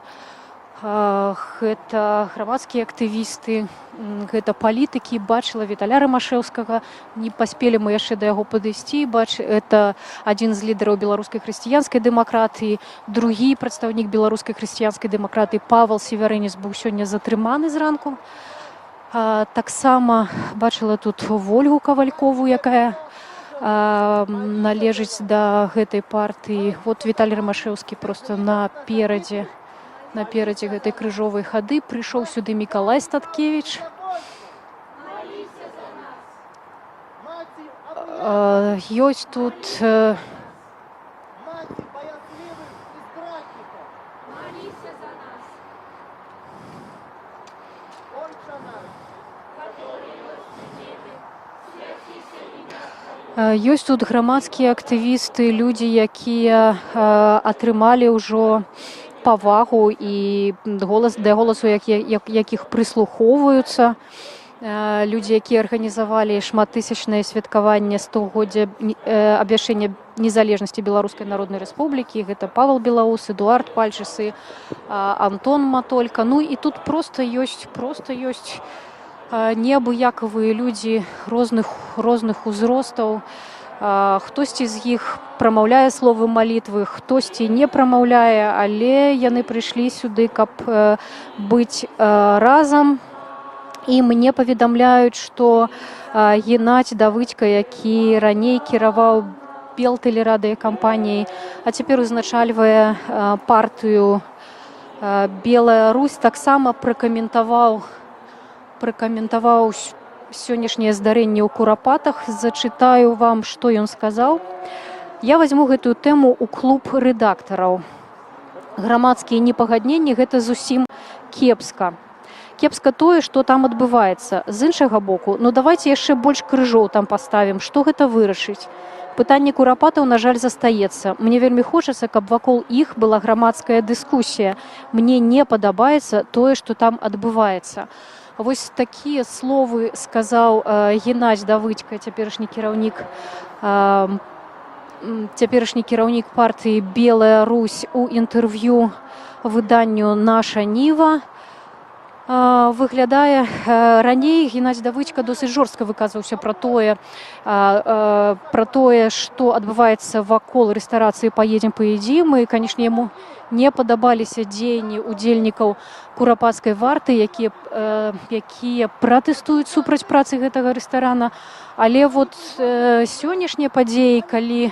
гэта грамадскія актывісты, гэта палітыкі. Бачыла Віталя Рымашэўскага, не паспелі мы яшчэ да яго падысці. Это адзін з лідараў беларускай хрысціянскай дэмакратыі. Другі прадстаўнік беларускай хрысціянскай дэмакратыі Павел Севярынец быў сёння затрыманы зранку. Таксама бачыла тут Вольгу Кавалькову, якая належыць да гэтай партыі. Вот Віталь Рымашэўскі проста наперадзе наперадзе гэтай крыжовай хады. Прыйшоў сюды Мікалай Статкевіч. Ёсць тут ёсць тут грамадскія актывісты, людзі, якія атрымалі ўжо павагу і да голасу якіх прыслухоўваюцца. Людзі, якія арганізавалі шматтысячнае святкаванне 100-годдзя абвяшчэння незалежнасці Беларускай Народнай Рэспублікі. Гэта Павел Белаус, Эдуард Пальчыс і Антон Матолька. Ну і тут проста ёсць неабыякавыя людзі розных узростаў. Хтосьці з іх прамаўляе словы малітвы, хтосьці не прамаўляе, але яны прыйшлі сюды, каб быць разам. І мне паведамляюць, што Геннадзь Давыдька, які раней кіраваў Белтэлерадыёкампаніяй, а цяпер узначальвае партыю Белая Русь, таксама пракаментаваў сённяшняе здарэнне ў Курапатах. Зачытаю вам, што ён сказаў. Я вазьму гэтую тэму ў клуб рэдактараў. Грамадскія непагадненні – гэта зусім кепска. Кепска тое, што там адбываецца. З іншага боку, давайце яшчэ больш крыжоў там паставім. Што гэта вырашыць? Пытанне Курапатаў, на жаль, застаецца. Мне вельмі хочацца, каб вакол іх была грамадская дыскусія. Мне не падабаецца тое, што там адбываецца. Вось такія словы сказаў Геннадзь Давыдька, цяперашні кіраўнік партыі «Белая Русь» у інтэрв'ю выданню «Наша Ніва». Выглядае, раней Геннадзь Давыдька досыць жорстка выказваўся пра тое, што адбываецца вакол рэстарацыі «Паедзем, паедзім». І, канешне, яму не падабаліся дзеянні удзельнікаў курапацкай варты, якія пратэстуюць супраць працы гэтага рэстарана. Але вот сённяшнія падзеі, калі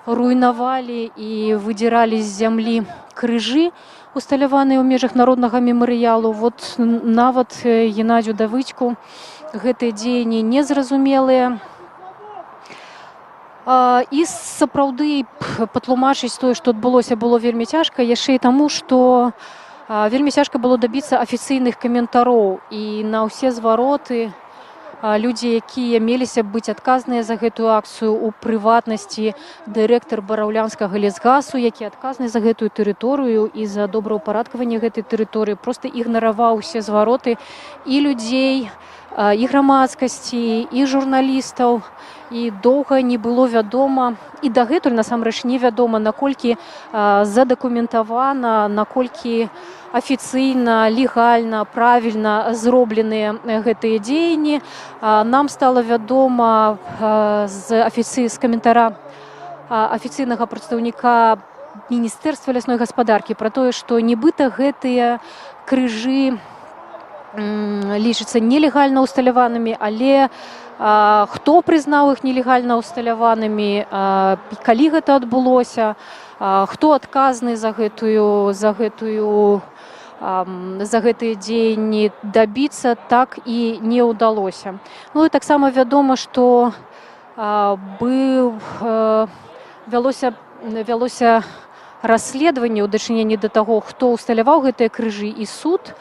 руйнавалі і выдзіралі з зямлі крыжы, усталяваныя ў межах народнага мемарыялу, вот нават Геннадзю Давыдьку гэтыя дзеянні незразумелыя. І сапраўды патлумачыць тое, што адбылося, было вельмі цяжка, яшчэ і таму, што вельмі цяжка было дабіцца афіцыйных каментароў. І на ўсе звароты людзі, якія меліся быць адказныя за гэтую акцыю, у прыватнасці дырэктар бараўлянскага лесгасу, які адказны за гэтую тэрыторыю і за добраўпарадкаванне гэтай тэрыторыі, проста ігнараваў усе звароты і людзей, і грамадскасці, і журналістаў. І доўга не было вядома, і дагэтуль насамрэч невядома, наколькі задакументавана, наколькі афіцыйна, легальна, правільна зробленыя гэтыя дзеянні. Нам стала вядома з каментара афіцыйнага прадстаўніка Міністэрства лясной гаспадаркі пра тое, што нібыта гэтыя крыжы лічацца нелегальна ўсталяванымі, але хто прызнаў іх нелегальна ўсталяванымі, калі гэта адбылося, хто адказны за гэтыя дзеянні, дабіцца так і не ўдалося. Ну і таксама вядома, што вялося расследаванне ў дачыненні да таго, хто ўсталяваў гэтыя крыжы, і суд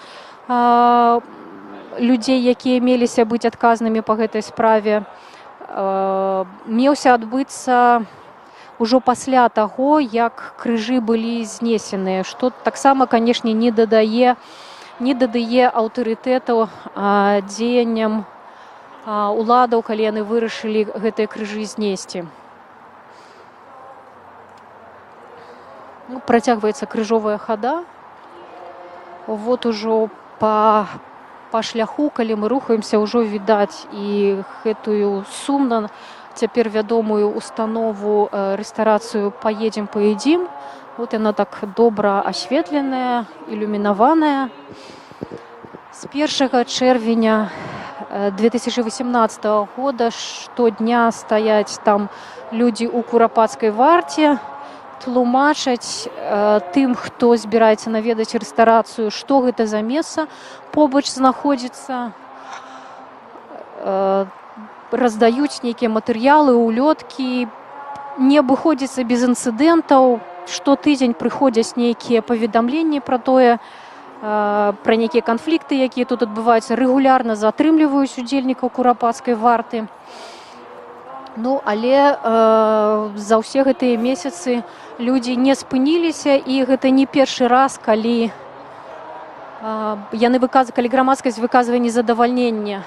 людзей, якія меліся быць адказнымі па гэтай справе, меўся адбыцца ўжо пасля таго, як крыжы былі знесеныя, што таксама, канешне, не дадае аўтарытэту дзеянням уладаў, калі яны вырашылі гэтыя крыжы знесці. Працягваецца крыжовая хада. Вот ужо па шляху, калі мы рухаемся, ўжо відаць і гэтую сумна цяпер вядомую установу рэстарацыю «Паедзем, паедзім». Вот яна так добра асветленая, ілюмінаваная. З 1 чэрвеня 2018 года штодня стаяць там людзі ў курапацкай варце. тлумачаць тым, хто збіраецца наведаць рэстарацыю, што гэта за месца побач знаходзіцца, раздаюць нейкія матэрыялы, улёткі, не абыходзіцца без інцыдэнтаў, штотыдзень прыходзяць нейкія паведамленні пра тое, пра нейкія канфлікты, якія тут адбываюцца, рэгулярна затрымліваюць удзельнікаў курапацкай варты. Ну, але за ўсе гэтыя месяцы людзі не спыніліся, і гэта не першы раз, калі калі грамадскасць выказвае незадавальненне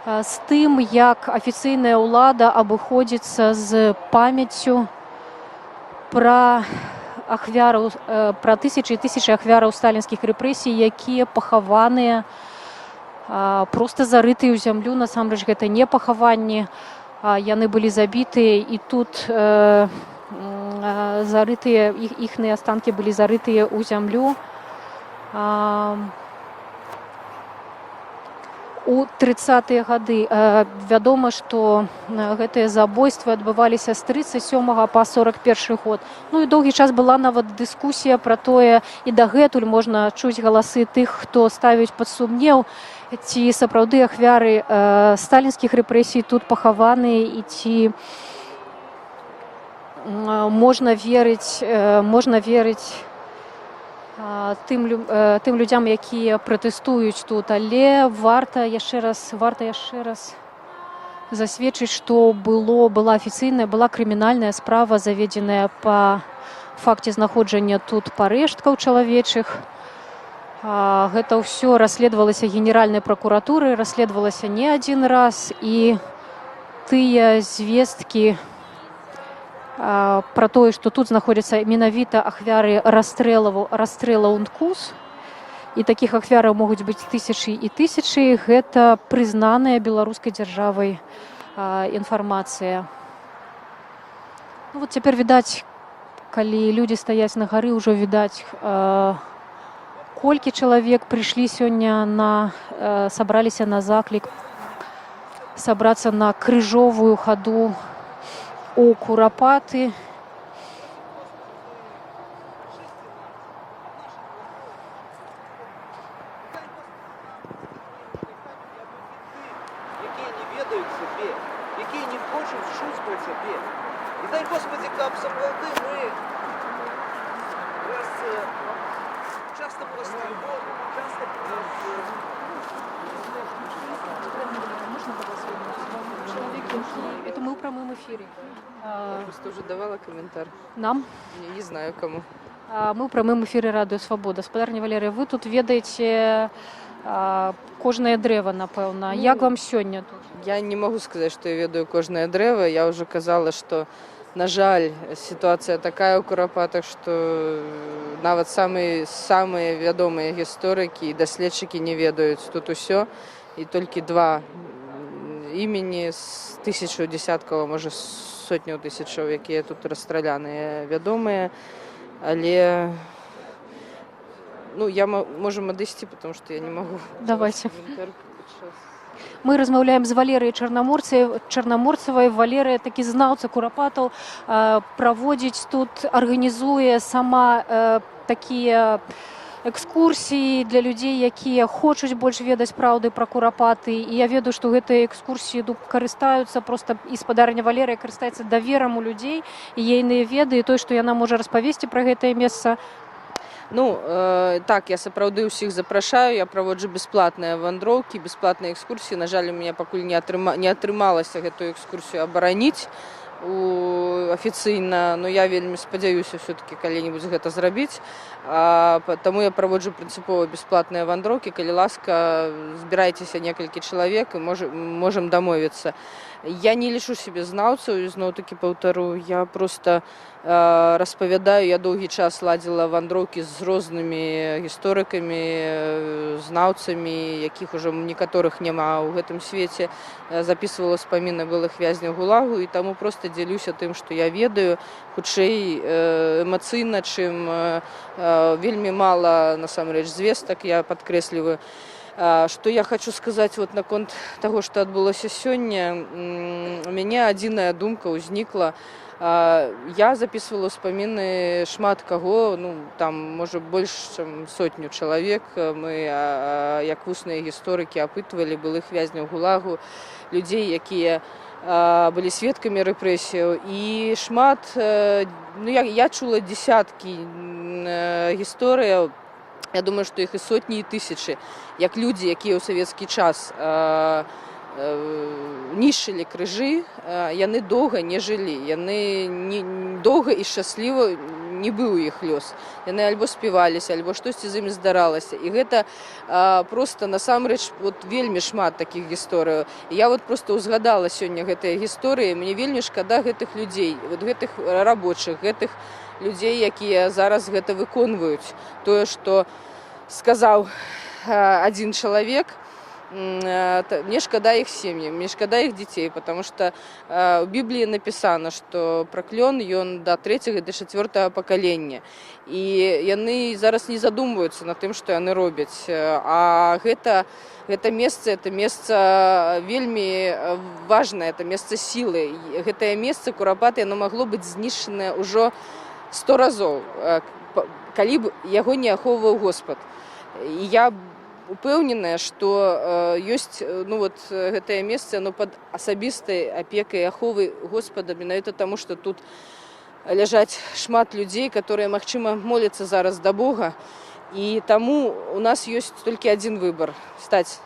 з тым, як афіцыйная ўлада абыходзіцца з памяццю пра тысячы і тысячы ахвяраў сталінскіх рэпрэсій, якія пахаваныя, проста зарытыя ў зямлю. Насамрэч, гэта не пахаванні, яны былі забітыя, і тут зарытыя, іхныя астанкі былі зарытыя ў зямлю. У 30-е гады вядома, што гэтыя забойствы адбываліся з 37 па 41 год. Ну і доўгі час была нават дыскусія пра тое, і дагэтуль можна чуць галасы тых, хто ставіць пад сумнеў, ці сапраўды ахвяры сталінскіх рэпрэсій тут пахаваныя, і ці можна верыць тым людзям, якія пратэстуюць тут. Але варта яшчэ раз засведчыць, што была афіцыйная, была крымінальная справа, заведзеная па факце знаходжання тут парэшткаў чалавечых. Гэта ўсё расследавалася генеральнай пракуратурай, расследавалася не адзін раз, і тыя звесткі пра тое, што тут знаходзяцца менавіта ахвяры расстрэлаў НКУС, і такіх ахвяраў могуць быць тысячы і тысячы, гэта прызнаная беларускай дзяржавай інфармацыя. Ну, вот цяпер відаць, калі людзі стаяць на гары, ўжо відаць, колькі чалавек прыйшлі сёння сабраліся на заклік сабрацца на крыжовую хаду у Курапаты. Якія не ведаюць сябе, якія не хочуць чуць пра цябе. І дай Господи, каб сапраўды мы часто просто любовь, часто Это мы ў прамым эфіры. Я просто уже давала комментарий. Нам? Не знаю кому. Мы ў прамым эфіры Радыё Свабода. Спадарня Валерыя, вы тут ведаеце кожнае дрэва, напэўна. Як вам сёння тут? Я не могу сказать, что я ведаю кожнае дрэва. Я уже казала, что, на жаль, ситуация такая ў Курапатах, что нават самыя вядомыя гісторыкі і даследчыкі не ведаюць тут усё. І толькі два імені з тысячу десяткаў, можа сотняў тысячаў, якія тут расстраляныя, вядомыя. Але я можем адысці, потому что я не могу. Давайте. Мы размаўляем з Валерыяй Чарнаморцавай. Валерыя, такі знаўца Курапатаў, праводзіць тут, арганізуе сама такія экскурсіі для людзей, якія хочуць больш ведаць праўды пра Курапаты. І я ведаю, што гэтыя экскурсіі карыстаюцца, проста і спадарня Валерыя карыстаецца даверам у людзей, і ейныя веды, і тое, што яна можа распавесці пра гэтае месца. Так, я сапраўды ўсіх запрашаю, я праводжу бясплатныя вандроўкі, бясплатныя экскурсіі. На жаль, у мяне пакуль не атрымалася гэтую экскурсію абараніць афіцыйна, но я вельмі спадзяюся все-таки калі-небудзь гэта зрабіць. Таму я праводжу прынцыпова бясплатныя вандроўкі. Калі ласка, збірайцеся некалькі чалавек і можам дамовіцца. Я не лічу сябе знаўцаў, зноў-такі паўтару, я проста распавядаю, я доўгі час ладзіла вандроўкі з рознымі гісторыкамі, знаўцамі, якіх ужо некаторых няма ў гэтым свеце, записывала спаміны былых вязняў ГУЛАГу, і таму проста дзялюся тым, што я ведаю, хутчэй эмацыйна, чым вельмі мала, насамрэч, звестак, я падкрэсліваю. Что я хочу сказать наконт того, что адбылося сёння. У мяне адзіная думка ўзнікла. Я записывала ўспаміны шмат каго, ну, там, можа, больш чым сотню чалавек. Мы, як вусныя гісторыкі, апытвалі былых вязняў гулагу, людзей, якія былі сведкамі рэпрэсіяў. І шмат, ну, я чула дзесяткі гісторыяў, я думаю, што іх і сотні, і тысячы, як людзі, якія ў савецкі час нішчылі крыжы, яны доўга не жылі, яны доўга і шчасліва не быў іх лёс. Яны альбо співаліся, альбо штосьці з імі здаралася. І гэта проста насамрэч вельмі шмат такіх гісторыяў. Я проста ўзгадала сёння гэтыя гісторыі, мне вельмі шкада гэтых людзей, гэтых рабочых, гэтых людзей, якія зараз гэта выконваюць. Тое, што сказаў адзін чалавек, мне шкада іх сем'і, мне шкада іх дзяцей, потому что в Бібліі напісана, што праклён ён да 3-го і да 4-го пакалення. І яны зараз не задумваюцца над тым, што яны робяць. А гэта месца вельмі важнае, это месца сілы. Гэтае месца Курапаты, яно магло быць знішчанае ўжо 100 разоў, калі б яго не ахоўваў Господ. І я упэўненая, што ёсць гэтае месца пад асабістай апекай аховы Господа, менавіта таму, што тут ляжаць шмат людзей, которые, магчыма, моляцца зараз да Бога. І таму у нас ёсць толькі адзін выбар стаць,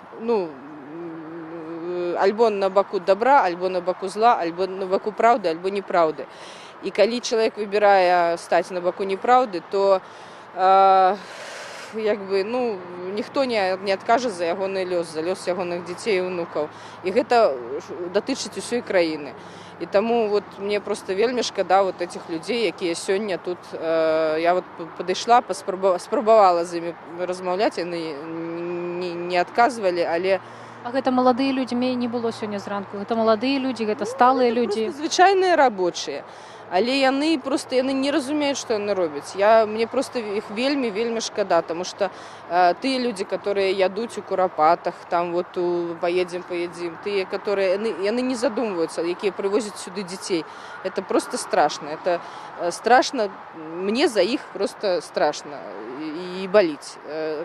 альбо на баку добра, альбо на баку зла, альбо на баку праўды, альбо неправды. І калі чалавек выбірае стаць на баку неправды, то ніхто не адкажа за ягоны лёс, за лёс ягоных дзяцей і ўнукаў. І гэта датычыць усёй краіны. І таму мне проста вельмі шкада этих людзей, якія сёння тут. Я падышла, спрабавала з імі размаўляць, яны не адказвалі, але... А гэта маладыя людзі, мяне не было сёння зранку. Гэта маладыя людзі, гэта сталыя людзі. Проста звычайныя рабочыя. Але яны не разумеюць, што яны робяць. Мне проста іх вельмі шкада, таму што тыя людзі, которые ядуць у Курапатах, там поедзем, тыя, которые яны не задумваюцца, якія прывозяць сюды дзяцей. Это просто страшно. Это страшно, мне за іх просто страшно і баліць.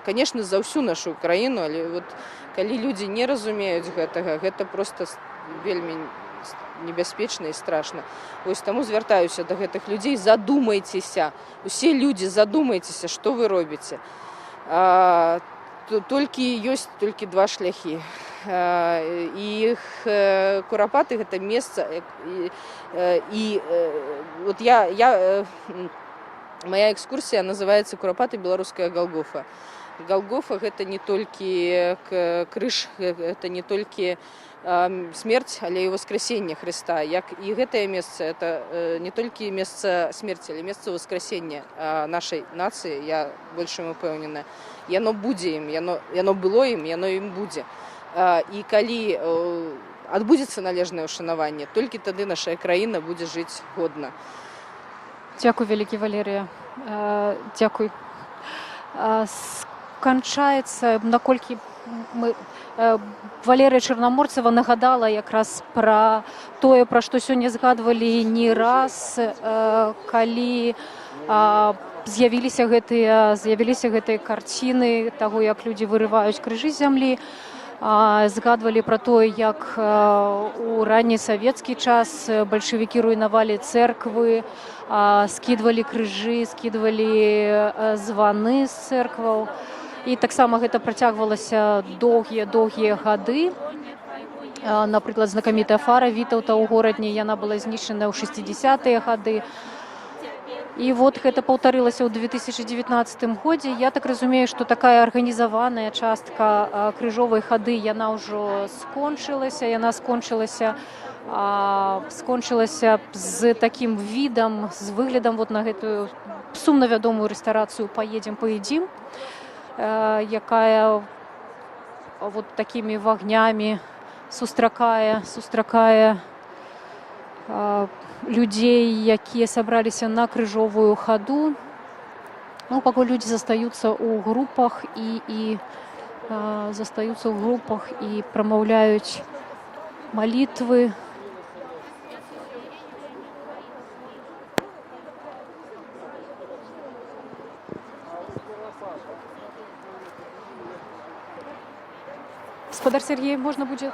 Конечно, за ўсю нашу краіну, але калі людзі не разумеюць гэтага, гэта просто вельмі небяспечна і страшна. Таму звяртаюся да гэтых людзей, задумайцеся, усе людзі, задумайцеся, што вы робіце. Ёсць толькі два шляхі. І Курапаты гэта месца, і моя экскурсія называецца «Курапаты. Беларуская Галгофа». Галгофа гэта не толькі крыж, гэта не толькі смерць, але і воскресенне Хрыста. І гэтае месца, это не толькі месца смерці, але месца воскресення нашай нацыі, я больш чым упэўнена. Яно будзе ім, яно было ім, яно ім будзе. І калі адбудзецца належнае ўшанаванне, толькі тады наша краіна будзе жыць годна. Дзякуй, вялікі Валерыя. Дзякуй. Сканчаецца, наколькі Валерія Чарнаморцева нагадала якраз пра тое, пра што сёння згадвалі не раз, калі з'явіліся гэтыя карціны таго, як людзі вырываюць крыжы з зямлі. Згадвалі пра тое, як у ранні савецкі час бальшавікі руйнавалі цэрквы, скідвалі крыжы, скідвалі званы з цэркваў. І таксама гэта працягвалася доўгія гады. Напрыклад, знакамітая фара Вітаўта ў горадні, яна была знішчана ў 60-е гады. І гэта паўтарылася ў 2019 годзе. Я так разумею, што такая арганізаваная частка крыжовай хады, яна ўжо скончылася. Яна скончылася з такім відам, з выглядам на гэтую сумна вядомую рэстарацыю «Поедем, поедим», якая такімі вагнямі сустракае людзей, якія сабраліся на крыжовую хаду. Пакуль людзі застаюцца ў групах і прамаўляюць малітвы. Спадар Сергей, можна буде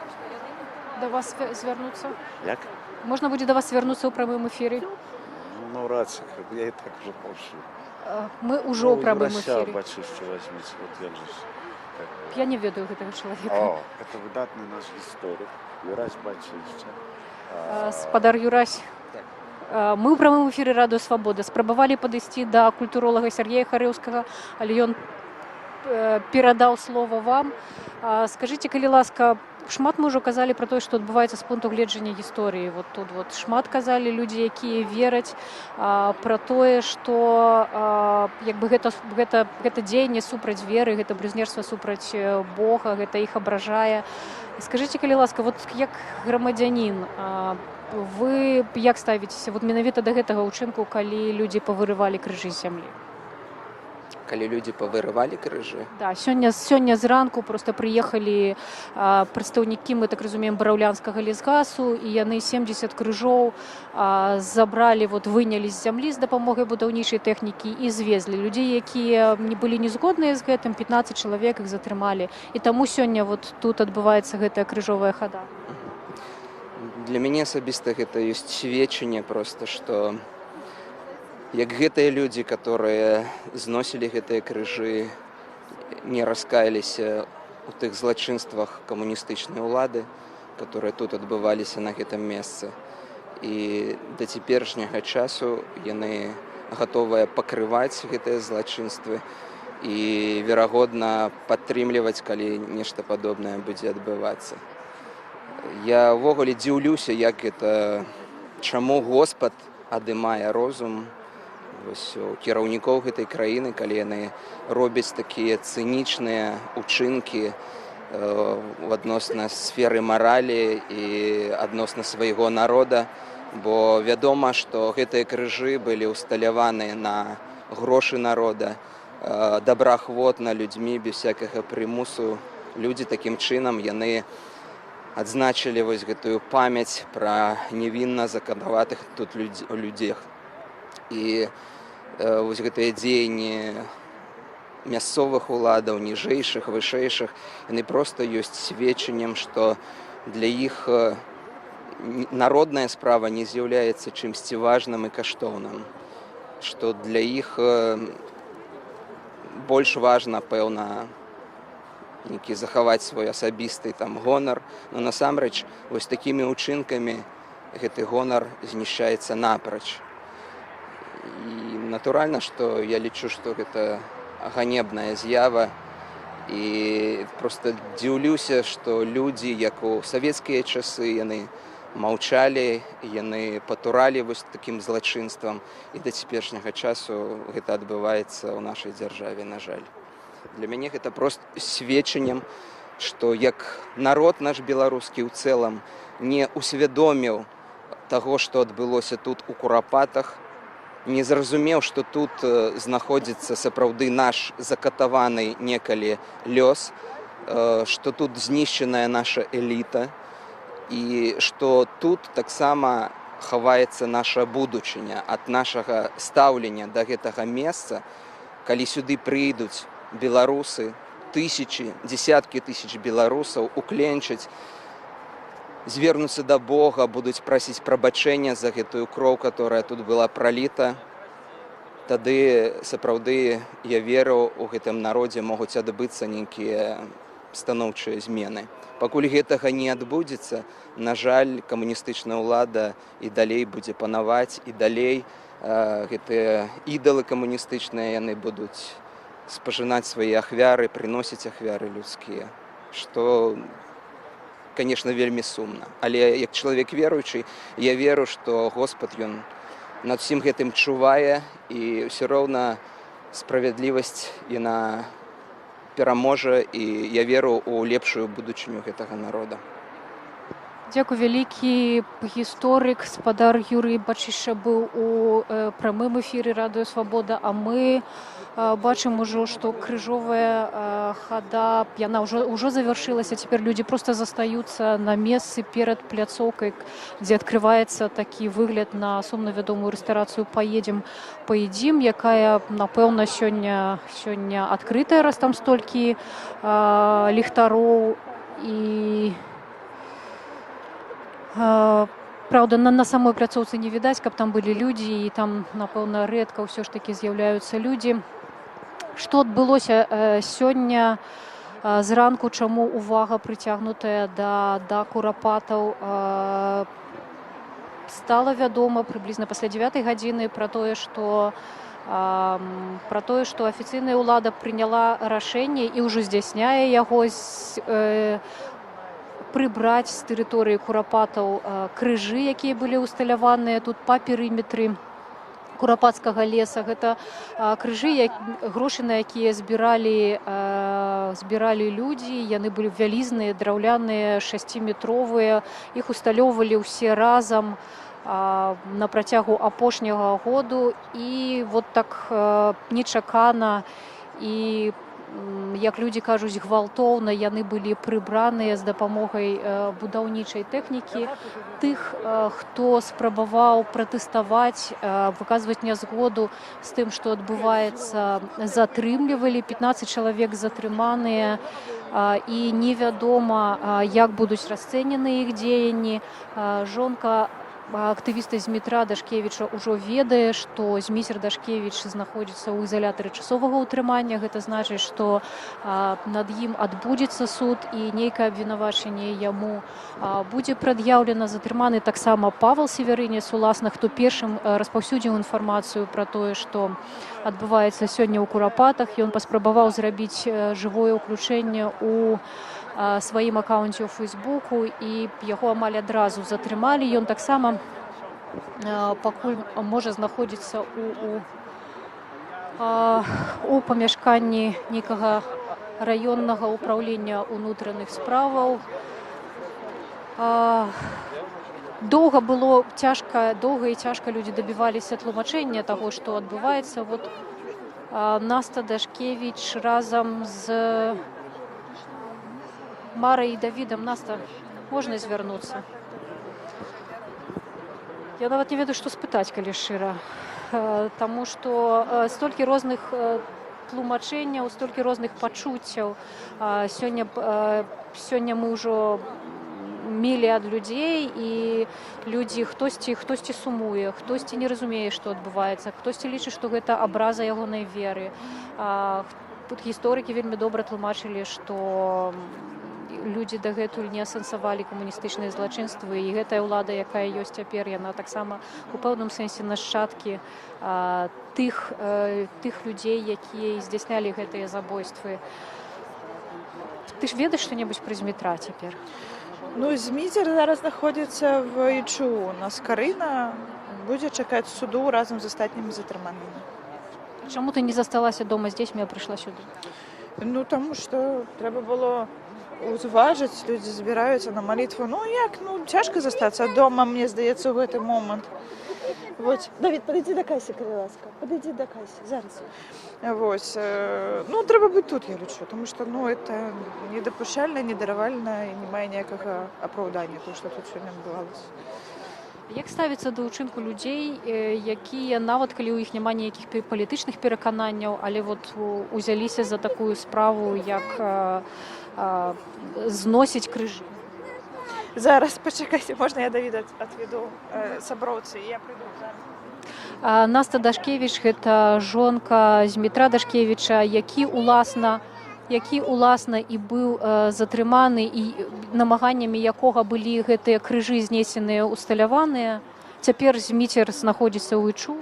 до вас звернутися? Як? Можна буде до вас звернутися у прямому ефірі? Ну, рація, я і так вже мовчу. Ми уже у прямому ефірі. Бачу, що візьміть, от як же ж. Я не ведаю гэтага чалавека. О, це видатний наш історик, Юрась Бачище. Спадар Юрась. Мы ў прамым эфіры радыё свабода спрабавалі падысці да культуролага Сергея Харэўскага, але ён перадаў слова вам. Скажыце, калі ласка, шмат мы ўжо казалі пра тое, што адбываецца з пункту гледжання гісторыі. Вот тут вот шмат казалі людзі, якія вераць пра тое, што як бы гэта дзеянне супраць веры, гэта блюзнерства супраць Бога, гэта іх абражае. Скажыце, калі ласка, вот як грамадзянін, вы як ставіцеся вот менавіта да гэтага ўчынку, калі людзі павырывалі крыжы з зямлі? Калі людзі павырывалі крыжы? Да, сёння зранку проста прыехалі прадстаўнікі, мы так разумеем, бараўлянскага лесгасу, і яны 70 крыжоў забралі, вот вынялі з зямлі з дапамогай будаўнічай тэхнікі і звезлі. Людзей, якія не былі не згодныя з гэтым, 15 чалавек іх затрымалі. І таму сёння вот тут адбываецца гэтая крыжовая хада. Для мяне асабіста гэта ёсць сведчанне проста, што як гэтыя людзі, которые зносілі гэтыя крыжы, не раскаяліся ў тых злачынствах камуністычнай улады, которые тут адбываліся на гэтым месцы. І да цяперашняга часу яны гатовыя пакрываць гэтыя злачынствы і, верагодна, падтрымліваць, калі нешта падобнае будзе адбывацца. Я ўвогуле дзіўлюся, як гэта, чаму Господ адымае розум у кіраўнікоў гэтай краіны, калі яны робяць такія цынічныя учынкі адносна сферы маралі і адносна свайго народа, бо вядома, што гэтыя крыжы былі ўсталяваны на грошы народа, добраахвотна людзьмі, без всякага прымусу. Людзі такім чынам, яны адзначылі вось гэтую памяць пра невінна заканаватых тут людзях. І вось гэтыя дзеянні мясцовых уладаў, ніжэйшых, вышэйшых, яны проста ёсць сведчаннем, што для іх народная справа не з'яўляецца чымсьці важным і каштоўным, што для іх больш важна, пэўна, які захаваць свой асабісты там гонар, но насамрэч вось такімі ўчынкамі гэты гонар знішчаецца напрач. І натуральна, што я лічу, што гэта ганебная з'ява, і проста дзіўлюся, што людзі, як у савецкія часы, яны маўчалі, яны патуралі вось такім злачынствам, і да цяперашняга часу гэта адбываецца ў нашай дзяржаве, на жаль. Для мяне гэта проста сведчаннем, што як народ наш беларускі ў цэлым не усвядоміў таго, што адбылося тут у Курапатах, не зразумеў, што тут знаходзіцца сапраўды наш закатаваны некалі лёс, што тут знішчаная наша эліта, і што тут таксама хаваецца наша будучыня ад нашага стаўлення да гэтага месца, калі сюды прыйдуць беларусы, тысячи, десяткі тысяч беларусаў укленчаць, звернуцца да Бога, будуць прасіць прабачэння за гэтую кроў, которая тут была праліта. Тады сапраўды, я веру, у гэтым народзе могуць адбыцца нейкія станоўчыя змены. Пакуль гэтага не адбудзецца, на жаль, камуністычная ўлада і далей будзе панаваць, і далей гэтыя ідалы камуністычныя, яны будуць спажынаць свае ахвяры, прыносіць ахвяры людскія, што, конечно, вельмі сумна. Але як чалавек веруючы, я веру, што Господ, ён над усім гэтым чувае, і ўсё роўна справядлівасць яна пераможа, і я веру ў лепшую будучыню гэтага народа. Дзякуй вялікі. Гісторык спадар Юрый Бачыша быў у прамым эфіры радыё Свабода, а мы бачым ужо, што крыжовая хада, яна ўжо завяршылася, цяпер людзі проста застаюцца на месцы перад пляцоўкай, дзе адкрываецца такі выгляд на сумна вядомую рэстарацыю «Паедзем, паедзім», якая, напэўна, сёння адкрытая, раз там столькі ліхтароў. І правда, на самой пляцоўцы не відаць, каб там былі людзі, і там, напэўна, рэдка ўсё ж такі з'яўляюцца людзі. Што адбылося сёння зранку, чаму увага прыцягнутая да курапатаў? Стала вядома прыблізна пасля 9 гадзіны пра тое, што афіцыйная ўлада прыняла рашэнне і ўжо здзяйсняе яго прыбраць з тэрыторыі курапатаў крыжы, якія былі ўсталяваныя тут па перыметры курапацкага леса. Гэта крыжы, грошы, на якія збіралі людзі. Яны былі вялізныя, драўляныя, 6-метровыя. Іх усталёўвалі ўсе разам на працягу апошняга году. І вот так нечакана і, як людзі кажуць, гвалтоўна яны былі прыбраныя з дапамогай будаўнічай тэхнікі. Тых, хто спрабаваў пратэставаць, выказваць нязгоду з тым, што адбываецца, затрымлівалі. 15 чалавек затрыманыя, і невядома, як будуць расцэнены іх дзеянні. Жонка актывіста Змітра Дашкевіча ўжо ведае, што Зміцер Дашкевіч знаходзіцца ў ізалятары часовага ўтрымання. Гэта значыць, што над ім адбудзецца суд і нейкае абвінавачанне яму будзе прад'яўлена. Затрыманы таксама Павел Северынец, уласна, хто першым распаўсюдзіў інфармацыю пра тое, што адбываецца сёння ў курапатах. Ён паспрабаваў зрабіць жывое ўключэнне ў сваім акаунце ў Фейсбуку, і яго амаль адразу затрымалі. Ён таксама пакуль можа знаходзіцца у памяшканні нейкага раённага ўпраўлення ўнутраных справаў. Доўга і цяжка людзі дабіваліся тлумачэння таго, што адбываецца. Вот Наста Дашкевіч разам з Марай і Давідам. Наста, можна звярнуцца? Я нават не ведаю, што спытаць, калі шчыра. Таму што столькі розных тлумачэнняў, столькі розных пачуццяў. Сёння мы ўжо мелі ад людзей, і людзі хтосьці сумуе, хтосьці не разумее, што адбываецца, хтосьці лічыць, што гэта абраза ягонай веры. Тут гісторыкі вельмі добра тлумачылі, што людзі дагэтуль не асэнсавалі камуністычныя злачынствы, і гэтая ўлада, якая ёсць цяпер, яна таксама у пэўным сэнсе нашчадкі тых людзей, якія здзяйснялі гэтыя забойствы. Ты ж ведаеш што-небудзь пра Змітра цяпер? Ну, Зміцер зараз знаходзіцца в ІЧУ. Скарына будзе чакаць суду разам з астатнімі затрыманымі. Чаму ты не засталася дома з дзецьмі, а прыйшла сюды? Ну, таму што трэба было узважыць, людзі збіраюцца на малітву. Цяжка застацца дома, мне здаецца, у гэты момант. Давід, падыдзі да касі, калі ласка. Падыдзі да касі, зараз. Трэба быць тут, я лічу, таму што это недапушчальна, недаравальна і не мае ніякага апраўдання, тое, што тут сёння адбывалася. Як ставіцца да ўчынку людзей, якія, нават калі ў іх няма ніякіх палітычных перакананняў, але узяліся за такую справу, як зносіць крыжы? Зараз, пачакайце, можна я Давіда адведу сяброўцы, і я прыйду зараз. Наста Дашкевіч – гэта жонка Змітра Дашкевіча, які уласна і быў затрыманы, і намаганнямі якога былі гэтыя крыжы знесеныя, усталяваныя. Цяпер Зміцер знаходзіцца ў ІЧУ.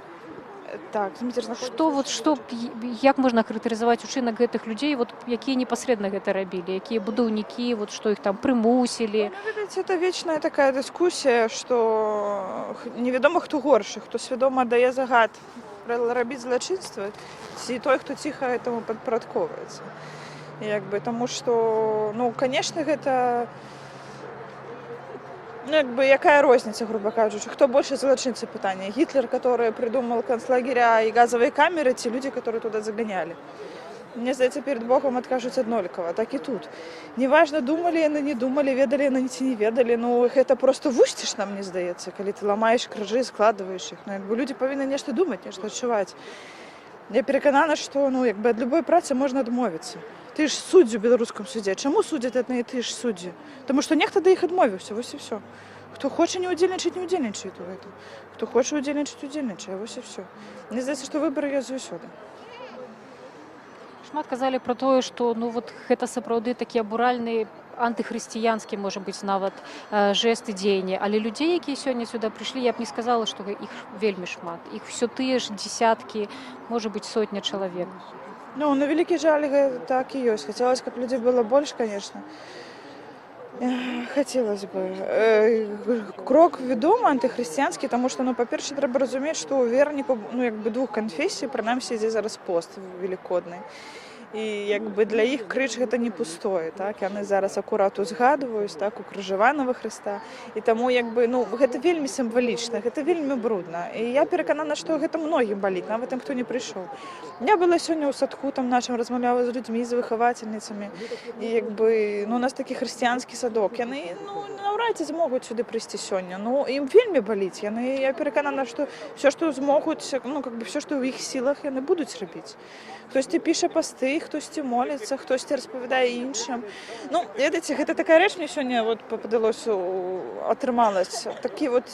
Так, Зміцер знаходзіцца. Як можна характарызаваць учынак гэтых людзей, якія непасрэдна гэта рабілі, якія будаўнікі, што іх там прымусілі? Ведаеце, это вечная такая дыскусія, што невядома, хто горшы, хто свядома дае загад рабіць злачынствы, ці той, хто ціха этаму падпарадковваецца. Таму што, канешне, гэта якая розніца, грубо кажучы, хто больше злачынцы пытання? Гітлер, который придумал концлагеря и газовые камеры, ці люди, которые туда загоняли. Мне здаецца, перед Богом адкажуць аднолькава, так і тут. Неважна, думалі яны, не думалі, ведалі яны, ці не ведалі, гэта просто вусціш нам, мне здаецца, калі ты ламаеш крыжы, складваеш іх. Людзі павінны нешта думаць, нешта адчуваць. Я пераканана, што ну, як бы ад любой працы можна адмовіцца. Ты ж суддзі ў беларускам судзе. Чаму судзяць адны і ты ж суддзі? Таму што нехта да іх адмовіўся, вось і ўсё. Хто хоча не ўдзельнічаць, не ўдзельнічае у гэтым. Хто хоча ўдзельнічаць, удзельнічае, вось і ўсё. Мне здаецца, што выбары ёсць заўсёды. Шмат казалі пра тое, што ну, вот, гэта сапраўды такі абуральны антыхрысціянскі, можа быць, нават жэст і дзеянне. Але людзей, якія сёння сюда прыйшлі, я б не сказала, што іх вельмі шмат. Іх все тыя ж дзесяткі, можа быць, сотня чалавек. Ну, на вялікі жаль, так і ёсць. Хацелася, каб людзей было больш, конечно. Хацелось бы. Крок вядомы антыхрысціянскі, таму што, ну, па-перше, трэба разумець, што ў вернікаў, ну, як бы двух канфесій, прынамсі, ідзе зараз пост велікодны. І як бы для іх крыж гэта не пустое, так? Яны зараз акурат узгадваюць, так, укрыжаванага Хрыста. І таму як бы, ну, гэта вельмі сімвалічна, гэта вельмі брудна. І я пераканана, што гэта многім баліць, нават тым, хто не прыйшоў. Я была сёння ў садку там нашым, размаўляла з людзьмі, з выхавацельніцамі. І як бы, ну, у нас такі хрысціянскі садок. Яны, ну, наўрад ці змогуць сюды прыйсці сёння. Ну, ім вельмі баліць. Яны, я пераканана, што ўсё, што змогуць, ну, как бы, ўсё, што ў іх сілах, яны будуць рабіць. Хтосьці піша пасты, хтосьці моліцца, хтосьці распавядае іншым. Ну, ведаеце, гэта такая рэч мне сёння вот падалося, атрымалась. Такі вот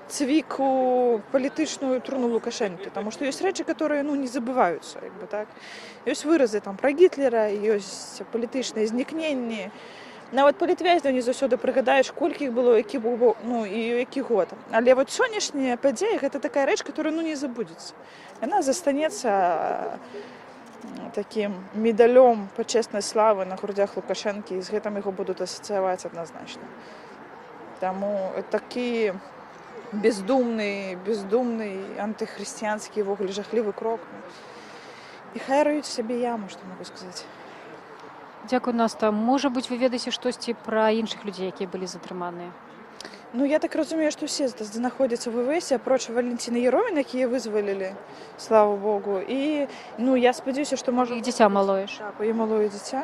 цвік у палітычную труну Лукашэнкі. Таму што ёсць рэчы, которые, ну, не забываюцца, як бы, так. Ёсць выразы там пра Гітлера, ёсць палітычныя знікненні. Нават палітвязняў не заўсёды прыгадаеш, колькі іх было, які быў, ну, і які год. Але вот сённяшняя падзея гэта такая рэч, которая, ну, не забудзецца. Яна застанецца такім медалём пачэснай славы на грудзях Лукашэнкі, і з гэтым яго будуць асацыяваць адназначна. Таму такі бездумны антыхрысціянскі, ввогуле жахлівы крок. І хай рыюць сабе яму, што могу сказаць. Дзякуй, Наста. Можа быць, вы ведаеце штосьці пра іншых людзей, якія былі затрыманыя? Ну, я так разумею, што ўсе знаходзяцца ў ВВС, апроч Валентины Еромін, якія вызвалілі, слава Богу. І, ну, я спадзяюся, што можа... І дзіця малое ж. Так, і малое дзіця.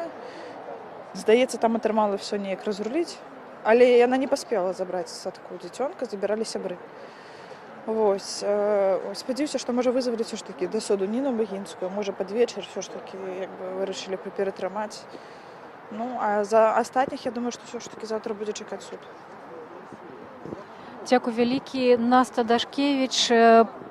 Здаецца, там атрымала ўсё неяк разруліць. Але яна не паспела забраць з садку дзіцёнка, забіралі сябры. Вось. Спадзяюся, што можа вызваліць ўсё ж такі да суду Ніну Багінскую, можа пад вечар ўсё ж такі як бы вырашылі ператрымаць. Ну, а за астатніх, я думаю, што ўсё ж такі заўтра будзе чакаць суд. Дзякуй вялікі. Наста Дашкевіч.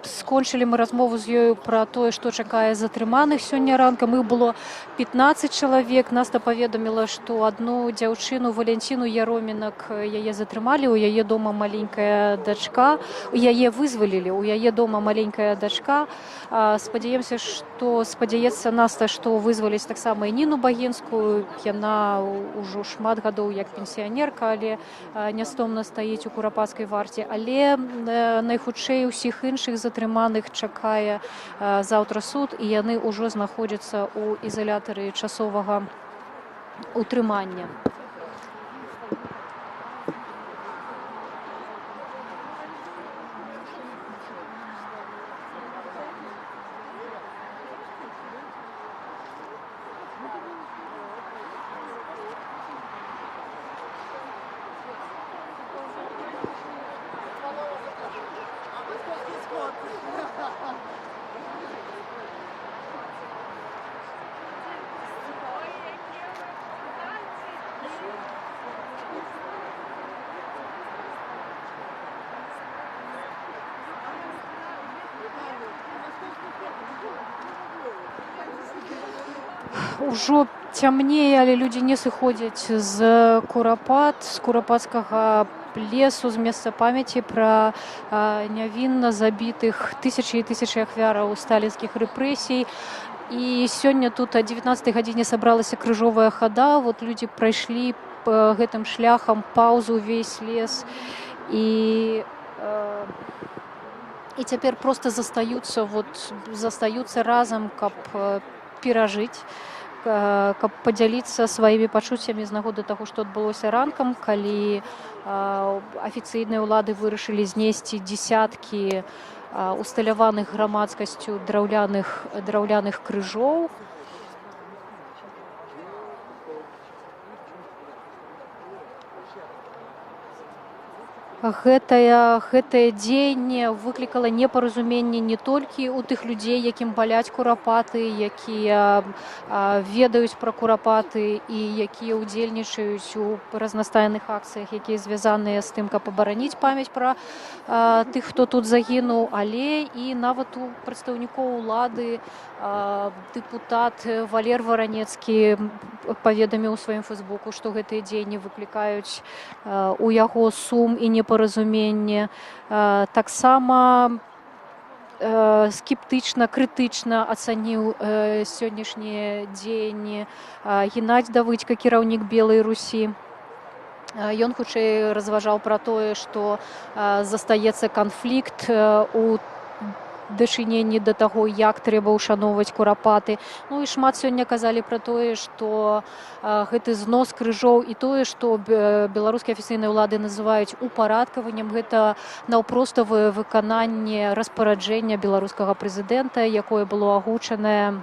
Скончылі мы размову з ёю пра тое, што чакае затрыманых сёння ранкам. Іх было 15 чалавек. Наста паведаміла, што адну дзяўчыну Валентину Яромінак яе затрымалі, у яе дома маленькая дачка. Яе вызвалілі, у яе дома маленькая дачка. Спадзяецца Наста, што вызваліць таксама і Ніну Багінскую. Яна ўжо шмат гадоў як пенсіянерка, але нястомна стаіць у курапацкай варце. Але найхутчэй усіх іншых затрыманых чакае заўтра суд, і яны ўжо знаходзяцца ў ізалятары часовага утрымання. Ужо цямнее, але людзі не сыходзяць з курапацкага лесу, з месца памяці пра нявінна забітых тысячы і тысячы ахвяраў сталінскіх рэпрэсій. І сёння тут о 19 гадзіне сабралася крыжовая хада. Вот людзі прайшлі гэтым шляхам паўз увесь лес. І цяпер проста застаюцца разам, каб перажыць, каб падзяліцца сваімі пачуццямі з нагоды таго, што адбылося ранкам, калі афіцыйныя ўлады вырашылі знесці дзесяткі усталяваных грамадскасцю драўляных крыжоў. Гэтае дзеянне выклікала непаразуменне не толькі ў тых людзей, якім баляць курапаты, якія ведаюць пра курапаты і якія ўдзельнічаюць у разнастайных акцыях, якія звязаныя з тым, каб абараніць памяць пра тых, хто тут загінуў, але і нават у прадстаўнікоў улады. Дэпутат Валер Варанецкі паведаміў у сваім фэйсбуку, што гэтыя дзеянні выклікаюць у яго сум і непаразуменне. Таксама скептычна, крытычна ацаніў сённяшнія дзеянні Геннадзь Давыдзька, кіраўнік Белай Русі. Ён хутчэй разважаў пра тое, што застаецца канфлікт у дачыненні да таго, як трэба ўшаноўваць курапаты. Ну і шмат сёння казалі пра тое, што гэты знос крыжоў і тое, што беларускія афіцыйныя ўлады называюць упарадкаваннем, гэта наўпроставае выкананне распараджэння беларускага прэзідэнта, якое было агучанае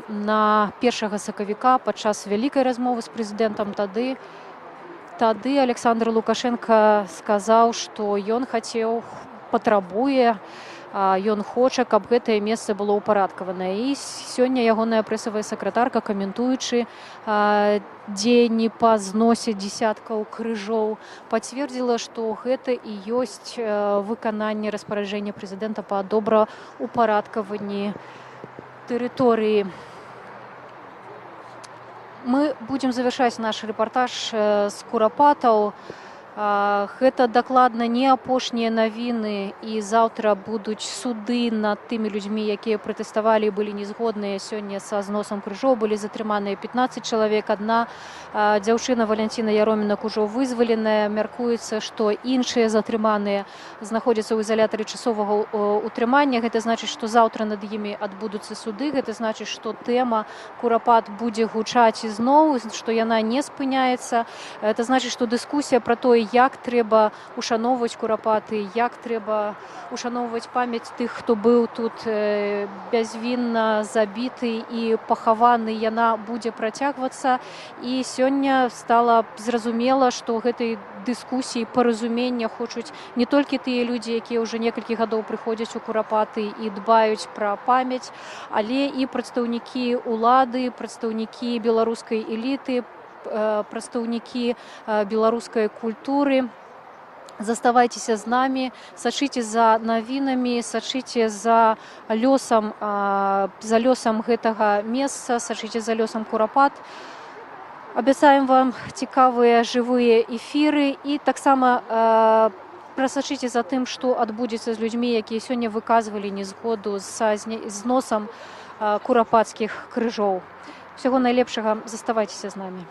на 1 сакавіка падчас вялікай размовы з прэзідэнтам. Тады Александр Лукашенко сказаў, што ён патрабуе, ён хоча, каб гэтае месца было ўпарадкаванае. І сёння ягоная прэсавая сакратарка, каментуючы дзеянні па зносе дзесяткаў крыжоў, пацвердзіла, што гэта і ёсць выкананне распараджэння прэзідэнта па добраўпарадкаванні тэрыторыі. Мы будзем завяршаць наш рэпартаж з курапатаў. Гэта дакладна не апошнія навіны, і заўтра будуць суды над тымі людзьмі, якія пратэставалі і былі незгодныя сёння са зносам крыжоў. Былі затрыманыя 15 чалавек. Адна дзяўчына Валянціна Яромінак ужо вызваленая. Мяркуецца, што іншыя затрыманыя знаходзяцца ў изалятары часовага утрымання. Гэта значыць, што заўтра над імі адбудуцца суды. Гэта значыць, што тэма курапат будзе гучаць ізноў, што яна не спыняецца. Гэта значыць, што дыскусія пра тое, як трэба ушаноўваць курапаты, як трэба ушаноўваць памяць тых, хто быў тут бязвінна забіты і пахаваны, яна будзе працягвацца. І сёння стала зразумела, што гэтай дыскусіі, паразумення хочуць не толькі тыя людзі, якія ўжо некалькі гадоў прыходзяць у курапаты і дбаюць пра памяць, але і прадстаўнікі улады, прадстаўнікі беларускай эліты, прадстаўнікі беларускай культуры. Заставайцеся з намі, сачыце за навінамі, сачыце за лёсам гэтага месца, сачыце за лёсам курапат. Абяцаем вам цікавыя жывыя эфіры і таксама прасачыце за тым, што адбудзецца з людзьмі, якія сёння выказвалі незгоду з зносам курапацкіх крыжоў. Усяго найлепшага, заставайцеся з намі.